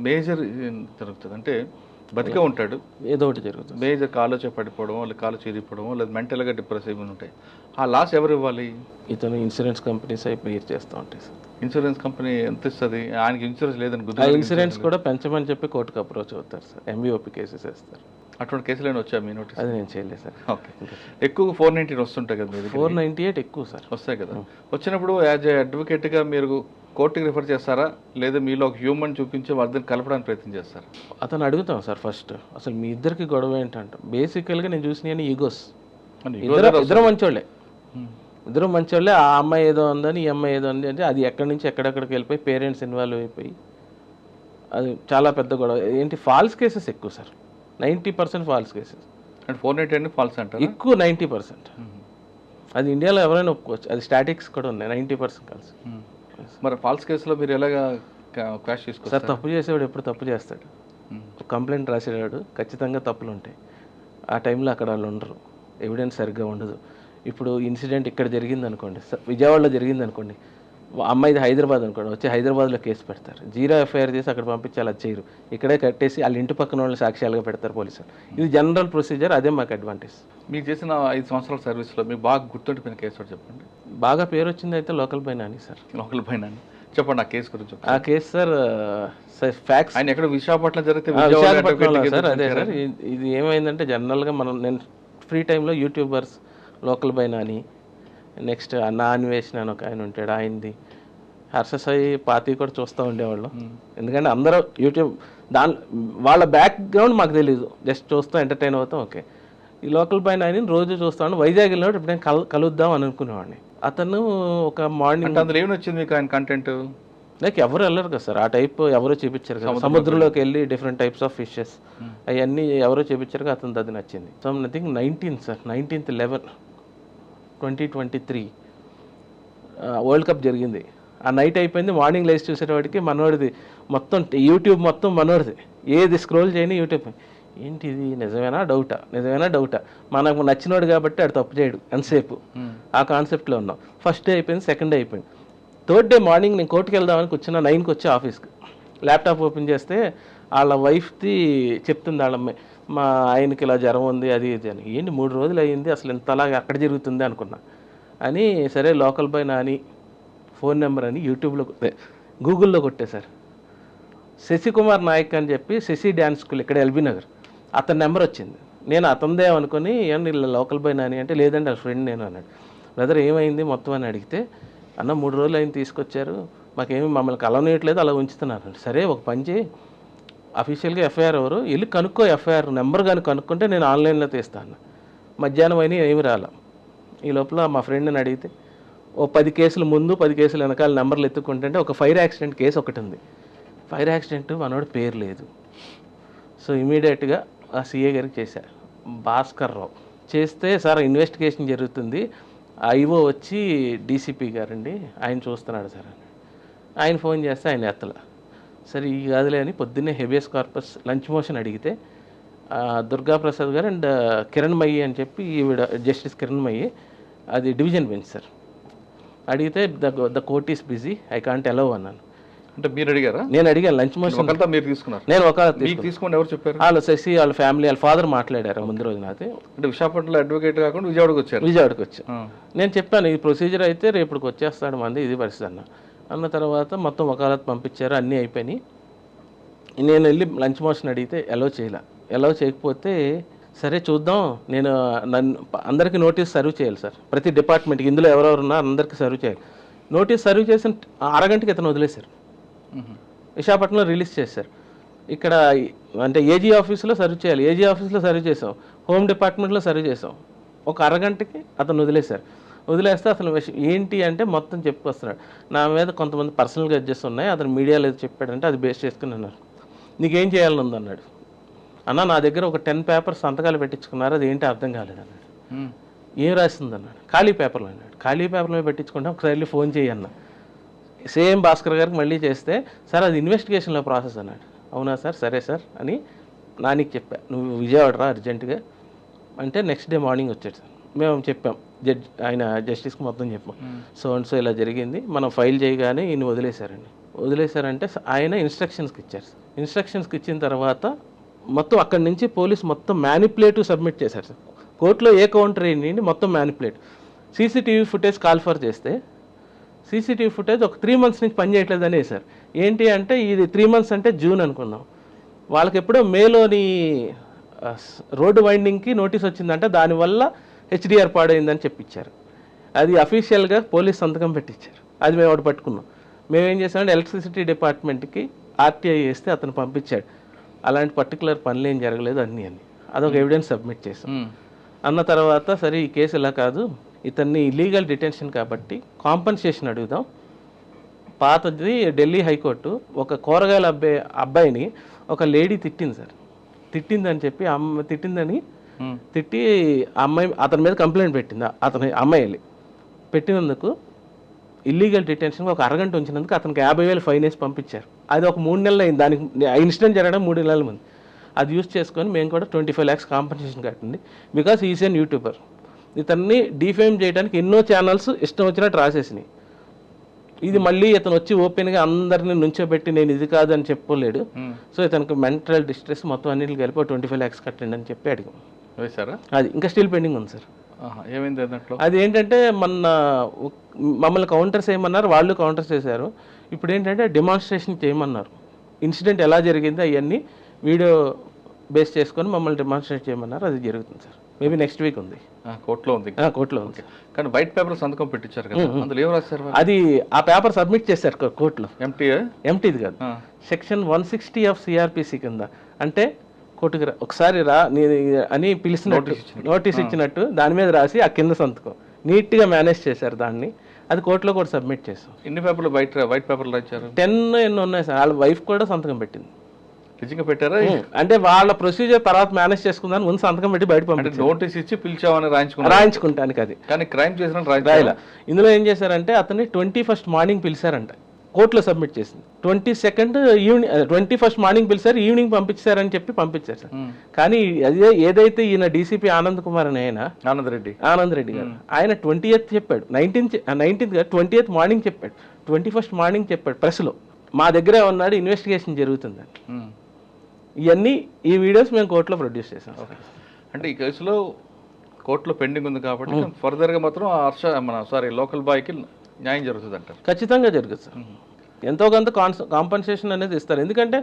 మేజర్ జరుగుతుంది, అంటే బతికే ఉంటాడు, ఏదో ఒకటి జరుగుతుంది, మేజర్ కాలు పడిపోవడం, లేదా కాలు చీరిపోవడం, లేదా మెంటల్గా డిప్రెసివ్ ఉంటాయి. ఆ లాస్ ఎవరు ఇవ్వాలి? ఇతను ఇన్సూరెన్స్ కంపెనీస్ అయి క్లియర్ చేస్తూ ఉంటాయి సార్. ఇన్సూరెన్స్ కంపెనీ ఎంత ఇస్తుంది? ఆయనకి ఇన్సూరెన్స్ లేదని ఆ ఇన్సూరెన్స్ కూడా పెంచమని చెప్పి కోర్టుకు అప్రోచ్ అవుతారు సార్, ఎంబీఓపీ కేసెస్ వేస్తారు. అటువంటి కేసులు వచ్చా మీ నోటీస్? అది నేను చేయలేదు సార్. ఓకే, ఎక్కువ 419 వస్తుంటాయి కదా మీరు? 498 ఎక్కువ సార్ వస్తాయి కదా. వచ్చినప్పుడు యాజ్ ఏ అడ్వకేట్గా మీరు కోర్టుకి రిఫర్ చేస్తారా లేదా మీలో ఒక హ్యూమన్ చూపించి వాళ్ళని కలపడానికి ప్రయత్నం చేస్తారా? అతను అడుగుతాం సార్ ఫస్ట్, అసలు మీ ఇద్దరికి గొడవ ఏంటంట. బేసికల్గా నేను చూసిన ఈగోస్. ఇద్దరు మంచోళ్ళే, ఇద్దరు మంచోళ్ళే. ఆ అమ్మాయి ఏదో ఉందని ఈ అమ్మాయి ఏదో ఉంది అంటే అది ఎక్కడి నుంచి ఎక్కడెక్కడికి వెళ్ళిపోయి పేరెంట్స్ ఇన్వాల్వ్ అయిపోయి అది చాలా పెద్ద గొడవ. ఏంటి ఫాల్స్ కేసెస్ ఎక్కువ సార్, 90% ఫాల్స్ కేసెస్. అంటే 498 ఫాల్స్ అంటారు ఎక్కువ 90%. అది ఇండియాలో ఎవరైనా ఒప్పుకోవచ్చు, అది స్టాటిక్స్ కూడా ఉన్నాయి 90% కలిసి. మరి ఫాల్స్ కేసులో మీరు ఎలాగా క్వాష్ చేసుకోవచ్చు సార్? తప్పు చేసేవాడు ఎప్పుడు తప్పు చేస్తాడు. కంప్లైంట్ రాసేవాడు ఖచ్చితంగా తప్పులు ఉంటాయి. ఆ టైంలో అక్కడ వాళ్ళు ఉండరు, ఎవిడెన్స్ సరిగ్గా ఉండదు. ఇప్పుడు ఇన్సిడెంట్ ఇక్కడ జరిగింది అనుకోండి, విజయవాడలో జరిగింది అనుకోండి, అమ్మాయిది హైదరాబాద్ అనుకోండి, వచ్చి హైదరాబాద్లో కేసు పెడతారు, 0 FIR చేసి అక్కడ పంపించాలి, అది చేయరు. ఇక్కడే కట్టేసి వాళ్ళ ఇంటి పక్కన వాళ్ళు సాక్ష్యాలుగా పెడతారు పోలీసులు. ఇది జనరల్ ప్రొసీజర్, అదే మాకు అడ్వాంటేజ్. మీకు చేసిన 5 సంవత్సరాల సర్వీస్లో మీకు బాగా గుర్తుండిపోయిన కేసు ఒకటి చెప్పండి. బాగా పేరు వచ్చింది అయితే లోకల్ బైనాని సార్. లోకల్ బైనాని చెప్పండి ఆ కేసు గురించి. ఆ కేసు సార్ ఫ్యాక్స్ ఆయన ఎక్కడ విశాఖపట్నం జరిగితే విశాఖపట్నంలో సార్. అదే సార్, ఇది ఏమైందంటే జనరల్గా నేను ఫ్రీ టైంలో యూట్యూబర్స్ లోకల్ బైనాని, నెక్స్ట్ నా అన్వేషణ అని ఒక ఆయన ఉంటాడు, ఆయనది హర్షసాయి పాతి కూడా చూస్తూ ఉండేవాళ్ళు. ఎందుకంటే అందరూ యూట్యూబ్ వాళ్ళ బ్యాక్గ్రౌండ్ మాకు తెలియదు, జస్ట్ చూస్తాం ఎంటర్టైన్ అవుతాం. ఓకే, ఈ లోకల్ బైనాని రోజు చూస్తాను. వైజాగ్ వెళ్ళినప్పుడు ఇప్పుడు నేను కలుద్దాం అని అనుకునేవాడిని. అతను ఒక మార్నింగ్ అందులో ఏమి వచ్చింది మీకు ఆయన కంటెంట్? లైక్ ఎవరు వెళ్ళరు కదా సార్, ఆ టైప్ ఎవరో చూపించారు కదా, సముద్రంలోకి వెళ్ళి డిఫరెంట్ టైప్స్ ఆఫ్ ఫిషెస్ అవన్నీ ఎవరో చూపించారు కదా, అతను అది నచ్చింది. So nothing 19th sir, 19/11/2023 world cup జరిగింది. ఆ నైట్ అయిపోయింది, మార్నింగ్ లేచి చూసేటప్పటికి మనోడిది మొత్తం యూట్యూబ్ మొత్తం మనోడిది, ఏది స్క్రోల్ చేయని యూట్యూబ్. ఏంటి ఇది నిజమేనా డౌటా మనకు నచ్చినోడు కాబట్టి ఆడు తప్పు చేయడు ఎంతసేపు, ఆ కాన్సెప్ట్లో ఉన్నాం. ఫస్ట్ డే అయిపోయింది, సెకండ్ డే అయిపోయింది, థర్డ్ డే మార్నింగ్ నేను కోర్టుకు వెళ్దామని కూర్చున్నా. 9కి వచ్చి ఆఫీస్కి ల్యాప్టాప్ ఓపెన్ చేస్తే వాళ్ళ వైఫ్ది చెప్తుంది, వాళ్ళ అమ్మాయి మా ఆయనకి ఇలా జ్వరం ఉంది అది ఇది అని. ఏంటి 3 రోజులు అయ్యింది, అసలు ఇంతలాగా అక్కడ జరుగుతుంది అనుకున్నా. అని సరే local by Nani phone number అని యూట్యూబ్లో గూగుల్లో కొట్టేశారు. శశికుమార్ నాయక్ అని చెప్పి శశి డ్యాన్స్ స్కూల్ ఇక్కడ ఎల్బీ నగర్, అతని నెంబర్ వచ్చింది. నేను అతనిదే అనుకుని ఏమన్నా ఇలా లోకల్ బై నాని అంటే లేదండి వాళ్ళ ఫ్రెండ్ నేను అన్నాడు. బ్రదర్ ఏమైంది మొత్తం అని అడిగితే, అన్న 3 రోజులు ఆయన తీసుకొచ్చారు, మాకేమి మమ్మల్ని కలవనీయట్లేదు, అలా ఉంచుతున్నారు. సరే ఒక పని చేయి, అఫీషియల్గా FIR ఎవరు వెళ్ళి కనుక్కో, FIR నెంబర్ కానీ కనుక్కుంటే నేను ఆన్లైన్లో తీస్తాను. మధ్యాహ్నం అయినా ఏమి రాలా. ఈ లోపల మా ఫ్రెండ్ని అడిగితే ఓ 10 కేసులు ముందు 10 కేసులు వెనకాల నెంబర్లు ఎత్తుకుంటుంటే ఒక ఫైర్ యాక్సిడెంట్ కేసు ఒకటి ఉంది. ఫైర్ యాక్సిడెంట్ మనోడు పేరు లేదు. సో ఇమీడియట్గా ఆ CA గారికి చేశారు, భాస్కర్ రావు చేస్తే, సార్ ఇన్వెస్టిగేషన్ జరుగుతుంది, IO వచ్చి DCP గారండి ఆయన చూస్తున్నాడు సార్ అని. ఆయన ఫోన్ చేస్తే ఆయన ఎత్తల. సరే ఈ కాదులే అని పొద్దున్నే హెబియస్ కార్పస్ లంచ్ మోషన్ అడిగితే దుర్గాప్రసాద్ గారు అండ్ కిరణ్ మయ్యి అని చెప్పి ఈవిడ జస్టిస్ కిరణ్ మయ్యి, అది డివిజన్ బెంచ్ సార్. అడిగితే the court is busy, I can't allow అన్నాను. అంటే మీరు అడిగారా? నేను అడిగాను లంచ్ మోషన్. మీరు తీసుకున్నారు? నేను ఒక తీసుకోండి. ఎవరు చెప్పారు? వాళ్ళు శశి వాళ్ళ ఫ్యామిలీ వాళ్ళ ఫాదర్ మాట్లాడారు ముందు రోజు నాతో. అంటే విశాఖపట్నంలో అడ్వకేట్ కాకుండా విజయవాడకి వచ్చారు? విజయవాడకి వచ్చాను. నేను చెప్పాను ఈ ప్రొసీజర్ అయితే రేపటికి వచ్చేస్తాడు మంది, ఇది పరిస్థితి అన్న తర్వాత మొత్తం వకాలత్ పంపించారు, అన్నీ అయిపోయినాయి. నేను వెళ్ళి లంచ్ మోషన్ అడిగితే అలౌ చేయకపోతే సరే చూద్దాం, నేను అందరికీ నోటీస్ సర్వ్ చేయాలి సార్, ప్రతి డిపార్ట్మెంట్కి ఇందులో ఎవరెవరు ఉన్నా అందరికీ సర్వ్ చేయాలి. నోటీస్ సర్వ్ చేసిన అరగంటకి ఇతను వదిలేశారు, విశాఖపట్నంలో రిలీజ్ చేశారు. ఇక్కడ అంటే AG ఆఫీస్లో సర్వ్ చేయాలి, AG ఆఫీస్లో సర్వ్ చేసాం, హోమ్ డిపార్ట్మెంట్లో సర్వ్ చేసాం. ఒక అరగంటకి అతను వదిలేస్తే అసలు ఏంటి అంటే మొత్తం చెప్పుకొస్తున్నాడు. నా మీద కొంతమంది పర్సనల్ గడ్జెస్ ఉన్నాయి, అతను మీడియాలో ఏదో చెప్పాడంటే అది బేస్ చేసుకుని అన్నారు. నీకేం చేయాలని ఉందన్నాడు. అన్న నా దగ్గర ఒక 10 పేపర్స్ సంతకాలు పెట్టించుకున్నారు, అది ఏంటి అర్థం కాలేదన్నాడు. ఏం రాసింది అన్నాడు. ఖాళీ పేపర్లు అన్నాడు. ఖాళీ పేపర్లో పెట్టించుకుంటే ఒకసారి వెళ్ళి ఫోన్ చేయన్న. సేమ్ భాస్కర్ గారికి మళ్ళీ చేస్తే సార్ అది ఇన్వెస్టిగేషన్లో ప్రాసెస్ అన్నాడు. అవునా సార్, సరే సార్ అని నానికి చెప్పా, నువ్వు విజయవాడ రా అర్జెంటుగా అంటే నెక్స్ట్ డే మార్నింగ్ వచ్చాడు సార్. మేము చెప్పాం ఆయన జస్టిస్కి మొత్తం చెప్పాం, సో అండ్ సో ఇలా జరిగింది, మనం ఫైల్ చేయగానే ఈయన వదిలేశారంటే ఆయన ఇన్స్ట్రక్షన్స్కి ఇచ్చారు. ఇన్స్ట్రక్షన్స్కి ఇచ్చిన తర్వాత మొత్తం అక్కడి నుంచి పోలీస్ మొత్తం మ్యానిపులేటివ్ సబ్మిట్ చేశారు సార్. కోర్టులో ఏ కౌంటర్ ఏంటి మొత్తం మ్యానిపులేట్. CCTV ఫుటేజ్ కాల్ఫర్ చేస్తే CCTV ఫుటేజ్ ఒక 3 months నుంచి పనిచేయట్లేదు అనే సార్. ఏంటి అంటే ఇది 3 months అంటే జూన్ అనుకుందాం, వాళ్ళకి ఎప్పుడో మేలోని రోడ్డు వైండింగ్కి నోటీస్ వచ్చిందంటే దానివల్ల HDR పాడైందని చెప్పించారు. అది అఫీషియల్గా పోలీస్ సంతకం పెట్టించారు, అది మేము ఒకటి పట్టుకున్నాం. మేమేం చేసామంటే ఎలక్ట్రిసిటీ డిపార్ట్మెంట్కి ఆర్టీఐ వేస్తే అతను పంపించాడు, అలాంటి పర్టికులర్ పనులు ఏం జరగలేదు అని అదొక ఎవిడెన్స్ సబ్మిట్ చేసాం. అన్న తర్వాత సరే ఈ కేసు ఇలా కాదు, ఇతన్ని ఇల్లీగల్ డిటెన్షన్ కాబట్టి కాంపన్సేషన్ అడుగుదాం. పాతది ఢిల్లీ హైకోర్టు ఒక కూరగాయల అబ్బాయిని ఒక లేడీ తిట్టింది సార్, తిట్టిందని చెప్పి తిట్టిందని తిట్టి అమ్మాయి అతని మీద కంప్లైంట్ పెట్టింది. అమ్మాయి పెట్టినందుకు ఇల్లీగల్ డిటెన్షన్ ఒక అరగంట ఉంచినందుకు అతనికి 50,000 ఫైన్ వేసి పంపించారు. అది ఒక 3 నెలలు అయింది, దానికి ఇన్సిడెంట్ జరగడం 3 నెలల ముందు. అది యూజ్ చేసుకొని మేము కూడా 25 lakhs కాంపన్సేషన్ కట్టింది. Because is an YouTuber. ఇతన్ని డిఫేమ్ చేయడానికి ఎన్నో ఛానల్స్ ఇష్టం వచ్చినట్టు రాసేసినాయి. ఇది మళ్ళీ ఇతను వచ్చి ఓపెన్గా అందరినీ నుంచోబెట్టి నేను ఇది కాదని చెప్పలేడు. సో ఇతనికి మెంటల్ డిస్ట్రెస్ మొత్తం అన్నింటికి కలిపి 25 lakhs కట్టండి అని చెప్పి అడిగాం. వేసారా? అది ఇంకా స్టిల్ పెండింగ్ ఉంది సార్. ఏమైంది దాంట్లో? అది ఏంటంటే మమ్మల్ని కౌంటర్స్ చేయమన్నారు, వాళ్ళు కౌంటర్స్ చేశారు. ఇప్పుడు ఏంటంటే డెమాన్స్ట్రేషన్ చేయమన్నారు. ఇన్సిడెంట్ ఎలా జరిగింది అవన్నీ వీడియో బేస్ చేసుకొని మమ్మల్ని డెమాన్స్ట్రేట్ చేయమన్నారు. అది జరుగుతుంది సార్. మేబీ నెక్స్ట్ వీక్ ఉంది. కోర్టులో ఉంది. కోర్టులో ఉంది. కానీ వైట్ పేపర్ సంతకం పెట్టించారు కదా, అందులో ఏం రాశారు? అది ఆ పేపర్ సబ్మిట్ చేశారు కోర్టులో. ఎంటీది కాదు, సెక్షన్ 160 ఆఫ్ సిఆర్పిసి కింద. అంటే కోర్టుకి ఒకసారి రా అని పిలిచినట్టు నోటీస్ ఇచ్చినట్టు దాని మీద రాసి ఆ కింద సంతకం నీట్గా మేనేజ్ చేశారు దాన్ని. అది కోర్టులో కూడా సబ్మిట్ చేసాం. ఎన్ని పేపర్లు వైట్ పేపర్లు రాశారు? 10 ఎన్నో ఉన్నాయి సార్. వాళ్ళ వైఫ్ కూడా సంతకం పెట్టింది. నిజంగా పెట్టారా? అంటే వాళ్ళ ప్రొసీజర్ తర్వాత మేనేజ్ చేసుకుందాని ముందు సంతకం పెట్టి బయట పంపించారు. నోటీస్ ఇచ్చి పిలిచామని రాయించుకుంటానికి. అది కానీ క్రైమ్ చేసిన రాయలా. ఇందులో ఏం చేశారంటే అతన్ని 21st మార్నింగ్ పిలిచారంట, కోర్టులో సబ్మిట్ చేసింది. 22nd ఈవినింగ్, 21st మార్నింగ్ పిలిచారు, ఈవినింగ్ పంపించారని చెప్పి పంపించారు సార్. కానీ అదే ఏదైతే ఈయన డీసీపీ ఆనంద్ కుమార్ అని ఆనంద్ రెడ్డి గారు ఆయన 20th చెప్పాడు, 19th 20th మార్నింగ్ చెప్పాడు, 21st మార్నింగ్ చెప్పాడు ప్రెస్లో. మా దగ్గరే ఉన్నాడు, ఇన్వెస్టిగేషన్ జరుగుతుందండి. ఇవన్నీ ఈ వీడియోస్ మేము కోర్టులో ప్రొడ్యూస్ చేసాం. అంటే ఈ కేసులో కోర్టులో పెండింగ్ ఉంది కాబట్టి ఫర్దర్గా మాత్రం లోకల్ బాయ్కి న్యాయం జరుగుతుంది అంటారు? ఖచ్చితంగా జరుగుతుంది సార్. ఎంతో కొంత కాంపన్సేషన్ అనేది ఇస్తారు. ఎందుకంటే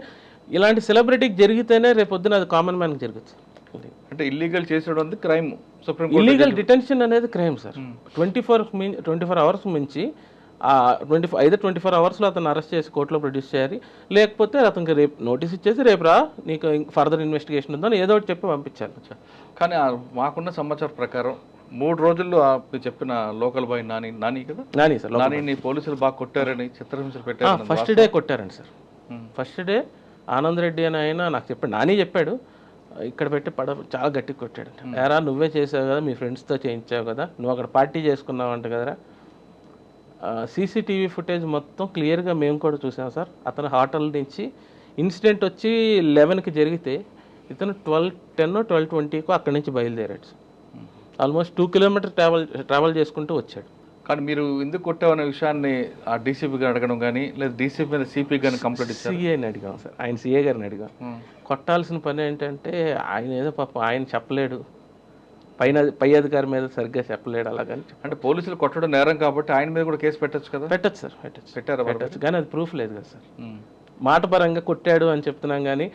ఇలాంటి సెలబ్రిటీకి జరిగితేనే రేపొద్దున అది కామన్ మ్యాన్కి జరుగుతుంది. అంటే ఇల్లీగల్ చేసేయడం క్రైమ్. ఇల్లీగల్ డిటెన్షన్ అనేది క్రైమ్ సార్. 24 hours మించి 24 hours అతను అరెస్ట్ చేసి కోర్టులో ప్రొడ్యూస్ చేయాలి. లేకపోతే అతనికి రేపు నోటీస్ ఇచ్చేసి రేపు రా నీకు ఫర్దర్ ఇన్వెస్టిగేషన్ ఉందని ఏదో ఒకటి చెప్పి పంపించాలి. కానీ మాకున్న సమాచారం ప్రకారం 3 రోజుల్లో చెప్పిన లోకల్ బాయ్ నాని కదా, నాని పోలీసులు బాగా కొట్టారని, చిత్రహింసలు పెట్టారు. ఫస్ట్ డే కొట్టారండి sir. First day Anand Reddy అని ఆయన నాకు చెప్పాడు, నాని చెప్పాడు, ఇక్కడ పెట్టి చాలా గట్టిగా కొట్టాడు. ఎరా నువ్వే చేసావు కదా, మీ ఫ్రెండ్స్తో చేయించావు కదా, నువ్వు అక్కడ పార్టీ చేసుకున్నావు అంట కదరా. సీసీటీవీ ఫుటేజ్ మొత్తం క్లియర్గా మేము కూడా చూసాం సార్. అతను హోటల్ నుంచి ఇన్సిడెంట్ వచ్చి 11కి జరిగితే ఇతను 12:10 12:20 అక్కడి నుంచి బయలుదేరాడు సార్. ఆల్మోస్ట్ 2 kilometers ట్రావెల్ చేసుకుంటూ వచ్చాడు. కానీ మీరు ఎందుకు కొట్టామనే విషయాన్ని ఆ డీసీపీ గారు అడగడం కానీ, లేదా డీసీపీ మీద సిపి గారిని కంప్లైంట్ ఇచ్చారు? సిఏని అడిగాం సార్, ఆయన సిఏ గారిని అడిగాం. కొట్టాల్సిన పని ఏంటంటే ఆయన ఏదో పాపం ఆయన చెప్పలేడు, పై అధికారి మీద సరిగ్గా చెప్పలేడు అలాగని. అంటే పోలీసులు కొట్టడం నేరం కాబట్టి ఆయన మీద కూడా కేసు పెట్టచ్చు కదా? పెట్టచ్చు సార్, పెట్టచ్చు. కానీ అది ప్రూఫ్ లేదు కదా సార్. మాట పరంగా కొట్టాడు అని చెప్తున్నాం కానీ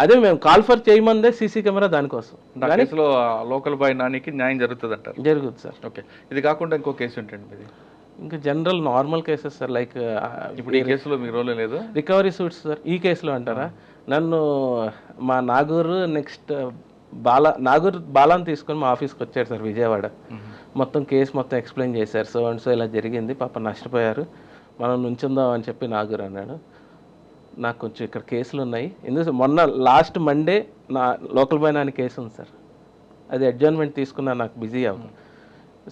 అదే మేము కాల్ఫర్ చేయమందే సీసీ కెమెరా దానికోసం. కేసులో లోకల్ బాయ్ నానికి న్యాయం జరుగుతుంది అంటారు? జరుగుతుంది సార్. ఓకే, ఇది కాకుండా ఇంకో కేసు ఏంటండి ఇది? ఇంకా general normal cases sir. Like ఇప్పుడు ఈ కేసులో మీ రోల్ లేదు, రికవరీ సూట్స్ సార్. ఈ కేసులో అంటారా, నన్ను మా నాగూరు నెక్స్ట్ బాలాని తీసుకొని మా ఆఫీస్కి వచ్చాడు సార్ విజయవాడ. మొత్తం కేసు మొత్తం ఎక్స్ప్లెయిన్ చేశారు. సో అండ్ సో ఇలా జరిగింది, పాప నష్టపోయారు, మనం నుంచుందాం అని చెప్పి నాగూరు అన్నాడు. నాకు కొంచెం ఇక్కడ కేసులు ఉన్నాయి, ఎందుకంటే మొన్న లాస్ట్ మండే నా లోకల్ బాయ్ నాని కేసు ఉంది సార్. అది అడ్జర్న్మెంట్ తీసుకున్నా, నాకు బిజీ అవుతుంది.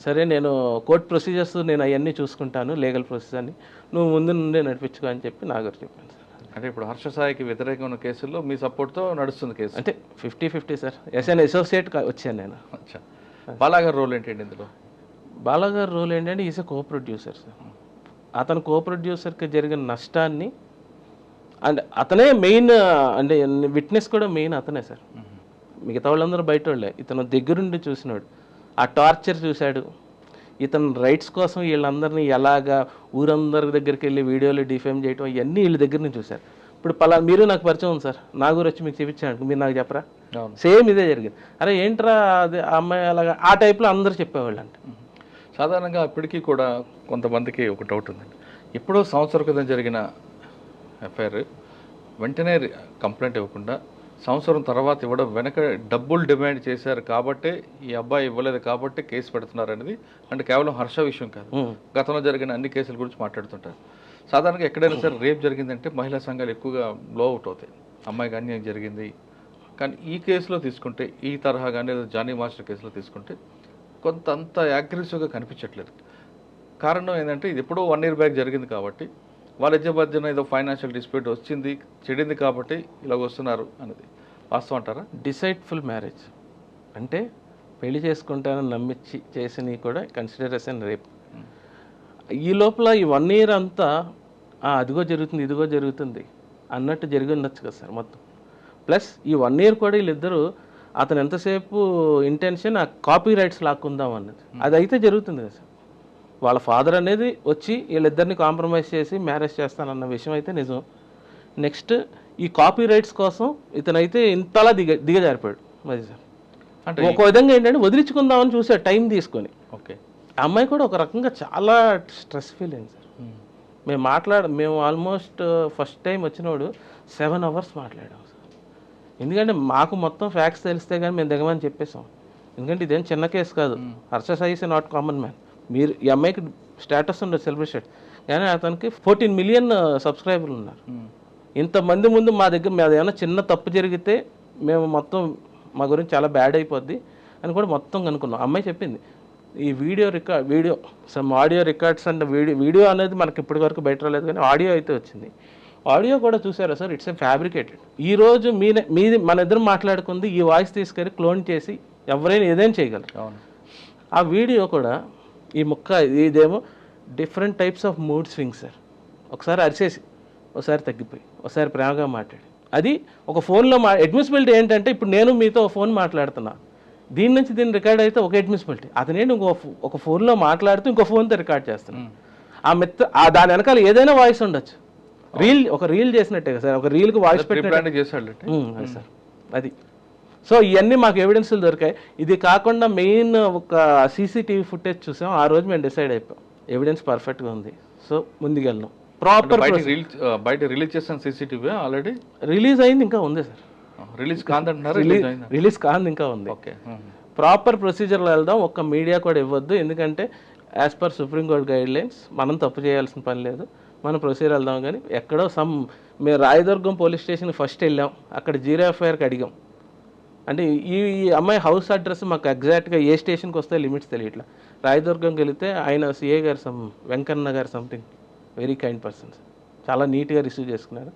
సరే నేను కోర్ట్ ప్రొసీజర్స్ నేను అవన్నీ చూసుకుంటాను, లీగల్ ప్రొసీజర్ అని, నువ్వు ముందు నుండే నడిపించుకో అని చెప్పి నాగూరు చెప్పాను సార్. అంటే ఇప్పుడు హర్ష సాయికి వ్యతిరేకమైన ఉన్న కేసుల్లో మీ సపోర్ట్తో నడుస్తుంది కేసు? అంటే 50-50 సార్. ఎస్ఎన్ అసోసియేట్ వచ్చాను నేను. అచ్చా, బాలాగారు రోల్ ఏంటండి ఇందులో? బాలాగారు రోల్ ఏంటంటే ఈజ్ కో ప్రొడ్యూసర్ సార్. అతను కో ప్రొడ్యూసర్కి జరిగిన నష్టాన్ని అండ్ అతనే మెయిన్, అంటే విట్నెస్ కూడా మెయిన్ అతనే సార్. మిగతా వాళ్ళందరూ బయట వాళ్ళే, ఇతను దగ్గరుండి చూసినాడు, ఆ టార్చర్ చూశాడు. ఇతను రైట్స్ కోసం వీళ్ళందరినీ ఎలాగా ఊరందరి దగ్గరికి వెళ్ళి వీడియోలు డిఫేమ్ చేయడం ఇవన్నీ వీళ్ళ దగ్గర నుంచి చూశారు. ఇప్పుడు మీరు నాకు పరిచయం ఉంది సార్, నా గురించి వచ్చి మీకు చూపించాను, మీరు నాకు చెప్పరా? సేమ్ ఇదే జరిగింది. అరే ఏంట్రా అదే అమ్మాయి అలాగా, ఆ టైప్లో అందరూ చెప్పేవాళ్ళు. అంటే సాధారణంగా ఇప్పటికీ కూడా కొంతమందికి ఒక డౌట్ ఉందండి, ఎప్పుడో సంవత్సరం క్రితం జరిగిన ఎఫ్ఐఆర్ వెంటనే కంప్లైంట్ ఇవ్వకుండా సంవత్సరం తర్వాత ఇవ్వడం వెనక డబ్బులు డిమాండ్ చేశారు కాబట్టి ఈ అబ్బాయి ఇవ్వలేదు కాబట్టి కేసు పెడుతున్నారు అనేది అంటే కేవలం హర్ష విషయం కాదు, గతంలో జరిగిన అన్ని కేసుల గురించి మాట్లాడుతుంటారు. సాధారణంగా ఎక్కడైనా సరే రేప్ జరిగిందంటే మహిళా సంఘాలు ఎక్కువగా బ్లో అవుట్ అవుతాయి, అమ్మాయికి అన్యాయం జరిగింది. కానీ ఈ కేసులో తీసుకుంటే, ఈ తరహా కానీ లేదా జానీ మాస్టర్ కేసులో తీసుకుంటే కొంత అంత అగ్రెసివ్గా కనిపించట్లేదు. కారణం ఏంటంటే ఇది ఎప్పుడో 1 year బ్యాక్ జరిగింది కాబట్టి వాళ్ళ మధ్యన ఏదో ఫైనాన్షియల్ డిస్ప్యూట్ వచ్చింది, చెడింది కాబట్టి ఇలాగ వస్తున్నారు అనేది వాస్తవం అంటారా? డిసైడ్ఫుల్ మ్యారేజ్ అంటే పెళ్లి చేసుకుంటానని నమ్మించి చేసినవి కూడా కన్సిడరేషన్ రేప్. ఈ లోపల ఈ 1 year అంతా అదిగో జరుగుతుంది ఇదిగో జరుగుతుంది అన్నట్టు జరిగి ఉండొచ్చు కదా సార్ మొత్తం. ప్లస్ ఈ 1 year కూడా వీళ్ళిద్దరూ అతను ఎంతసేపు ఇంటెన్షన్ ఆ కాపీ రైట్స్ లాక్కుందాం అన్నది, అది అయితే జరుగుతుంది కదా సార్. వాళ్ళ ఫాదర్ అనేది వచ్చి వీళ్ళిద్దరిని కాంప్రమైజ్ చేసి మ్యారేజ్ చేస్తానన్న విషయం అయితే నిజం. నెక్స్ట్ ఈ కాపీ రైట్స్ కోసం ఇతనైతే ఇంతలా దిగజారిపోయాడు మరి సార్. అంటే ఒక విధంగా ఏంటంటే వదిలించుకుందామని చూసాడు టైం తీసుకొని. ఓకే, ఆ అమ్మాయి కూడా ఒక రకంగా చాలా స్ట్రెస్ ఫీల్ అయింది సార్. మేము ఆల్మోస్ట్ ఫస్ట్ టైం వచ్చినోడు 7 hours మాట్లాడాం సార్. ఎందుకంటే మాకు మొత్తం ఫ్యాక్ట్స్ తెలిస్తే కానీ మేము దిగమని చెప్పేసాం. ఎందుకంటే ఇదేం చిన్న కేసు కాదు. Harsha Sai is not common man. మీరు ఈ అమ్మాయికి స్టేటస్ ఉండదు సెలబ్రేషన్, కానీ అతనికి 14 million సబ్స్క్రైబర్లు ఉన్నారు. ఇంతమంది ముందు మా దగ్గర మాది ఏమైనా చిన్న తప్పు జరిగితే మేము మొత్తం మా గురించి చాలా బ్యాడ్ అయిపోద్ది అని కూడా మొత్తం కనుక్కున్నాం. అమ్మాయి చెప్పింది ఈ video some audio records and video అనేది మనకి ఇప్పటి వరకు బయట రాలేదు, కానీ ఆడియో అయితే వచ్చింది. ఆడియో కూడా చూసారా సార్, ఇట్స్ ఏ ఫ్యాబ్రికేటెడ్. ఈరోజు మీది మన ఇద్దరు మాట్లాడుకుంది ఈ వాయిస్ తీసుకెళ్ళి క్లోన్ చేసి ఎవరైనా ఏదైనా చేయగలరు. ఆ వీడియో కూడా ఈ ఇదేమో different types of mood swings sir. ఒకసారి అరిచేసి, ఒకసారి తగ్గిపోయి, ఒకసారి ప్రేమగా మాట్లాడి, అది ఒక ఫోన్లో అడ్మిసిబిలిటీ ఏంటంటే ఇప్పుడు నేను మీతో ఫోన్ మాట్లాడుతున్నా, దీని నుంచి దీన్ని రికార్డ్ అయితే ఒక అడ్మిసిబిలిటీ, అతనేంటి ఒక ఫోన్లో మాట్లాడుతూ ఇంకో ఫోన్తో రికార్డ్ చేస్తున్నాను. దాని వెనకాల ఏదైనా వాయిస్ ఉండొచ్చు. ఒక రీల్ చేసినట్టే కదా సార్, ఒక రీల్కి వాయిస్ పెట్టినట్టు చేశాడు సార్ అది. సో ఇవన్నీ మాకు ఎవిడెన్స్లు దొరికాయి. ఇది కాకుండా మెయిన్ ఒక సీసీటీవీ ఫుటేజ్ చూసాం. ఆ రోజు మేము డిసైడ్ అయిపోయాం ఎవిడెన్స్ పర్ఫెక్ట్గా ఉంది, సో ముందుకెళ్ళాం. ప్రాపర్ బయట రిలీజ్ చేసిన సీసీటీవీ ఆల్రెడీ రిలీజ్ అయింది, ఇంకా ఉంది సార్. రిలీజ్ కాదంటున్నారు, రిలీజ్ కాదు ఇంకా ఉంది. ఓకే, ప్రాపర్ ప్రొసీజర్లో వెళ్దాం. ఒక్క మీడియా కూడా ఇవ్వద్దు, ఎందుకంటే as per supreme court guide lines మనం తప్పు చేయాల్సిన పని లేదు, మనం ప్రొసీజర్ వెళ్దాం. కానీ ఎక్కడో మేము రాయదుర్గం పోలీస్ స్టేషన్కి ఫస్ట్ వెళ్ళాం, అక్కడ 0 FIRకి అడిగాం. అంటే ఈ అమ్మాయి హౌస్ అడ్రస్ మాకు ఎగ్జాక్ట్గా ఏ స్టేషన్కి వస్తే లిమిట్స్ తెలియట్లా. రాయదుర్గంకి వెళితే ఆయన సిఏ గారు వెంకన్న గారు సంథింగ్ వెరీ కైండ్ పర్సన్స్, చాలా నీట్గా రిసీవ్ చేసుకున్నారు.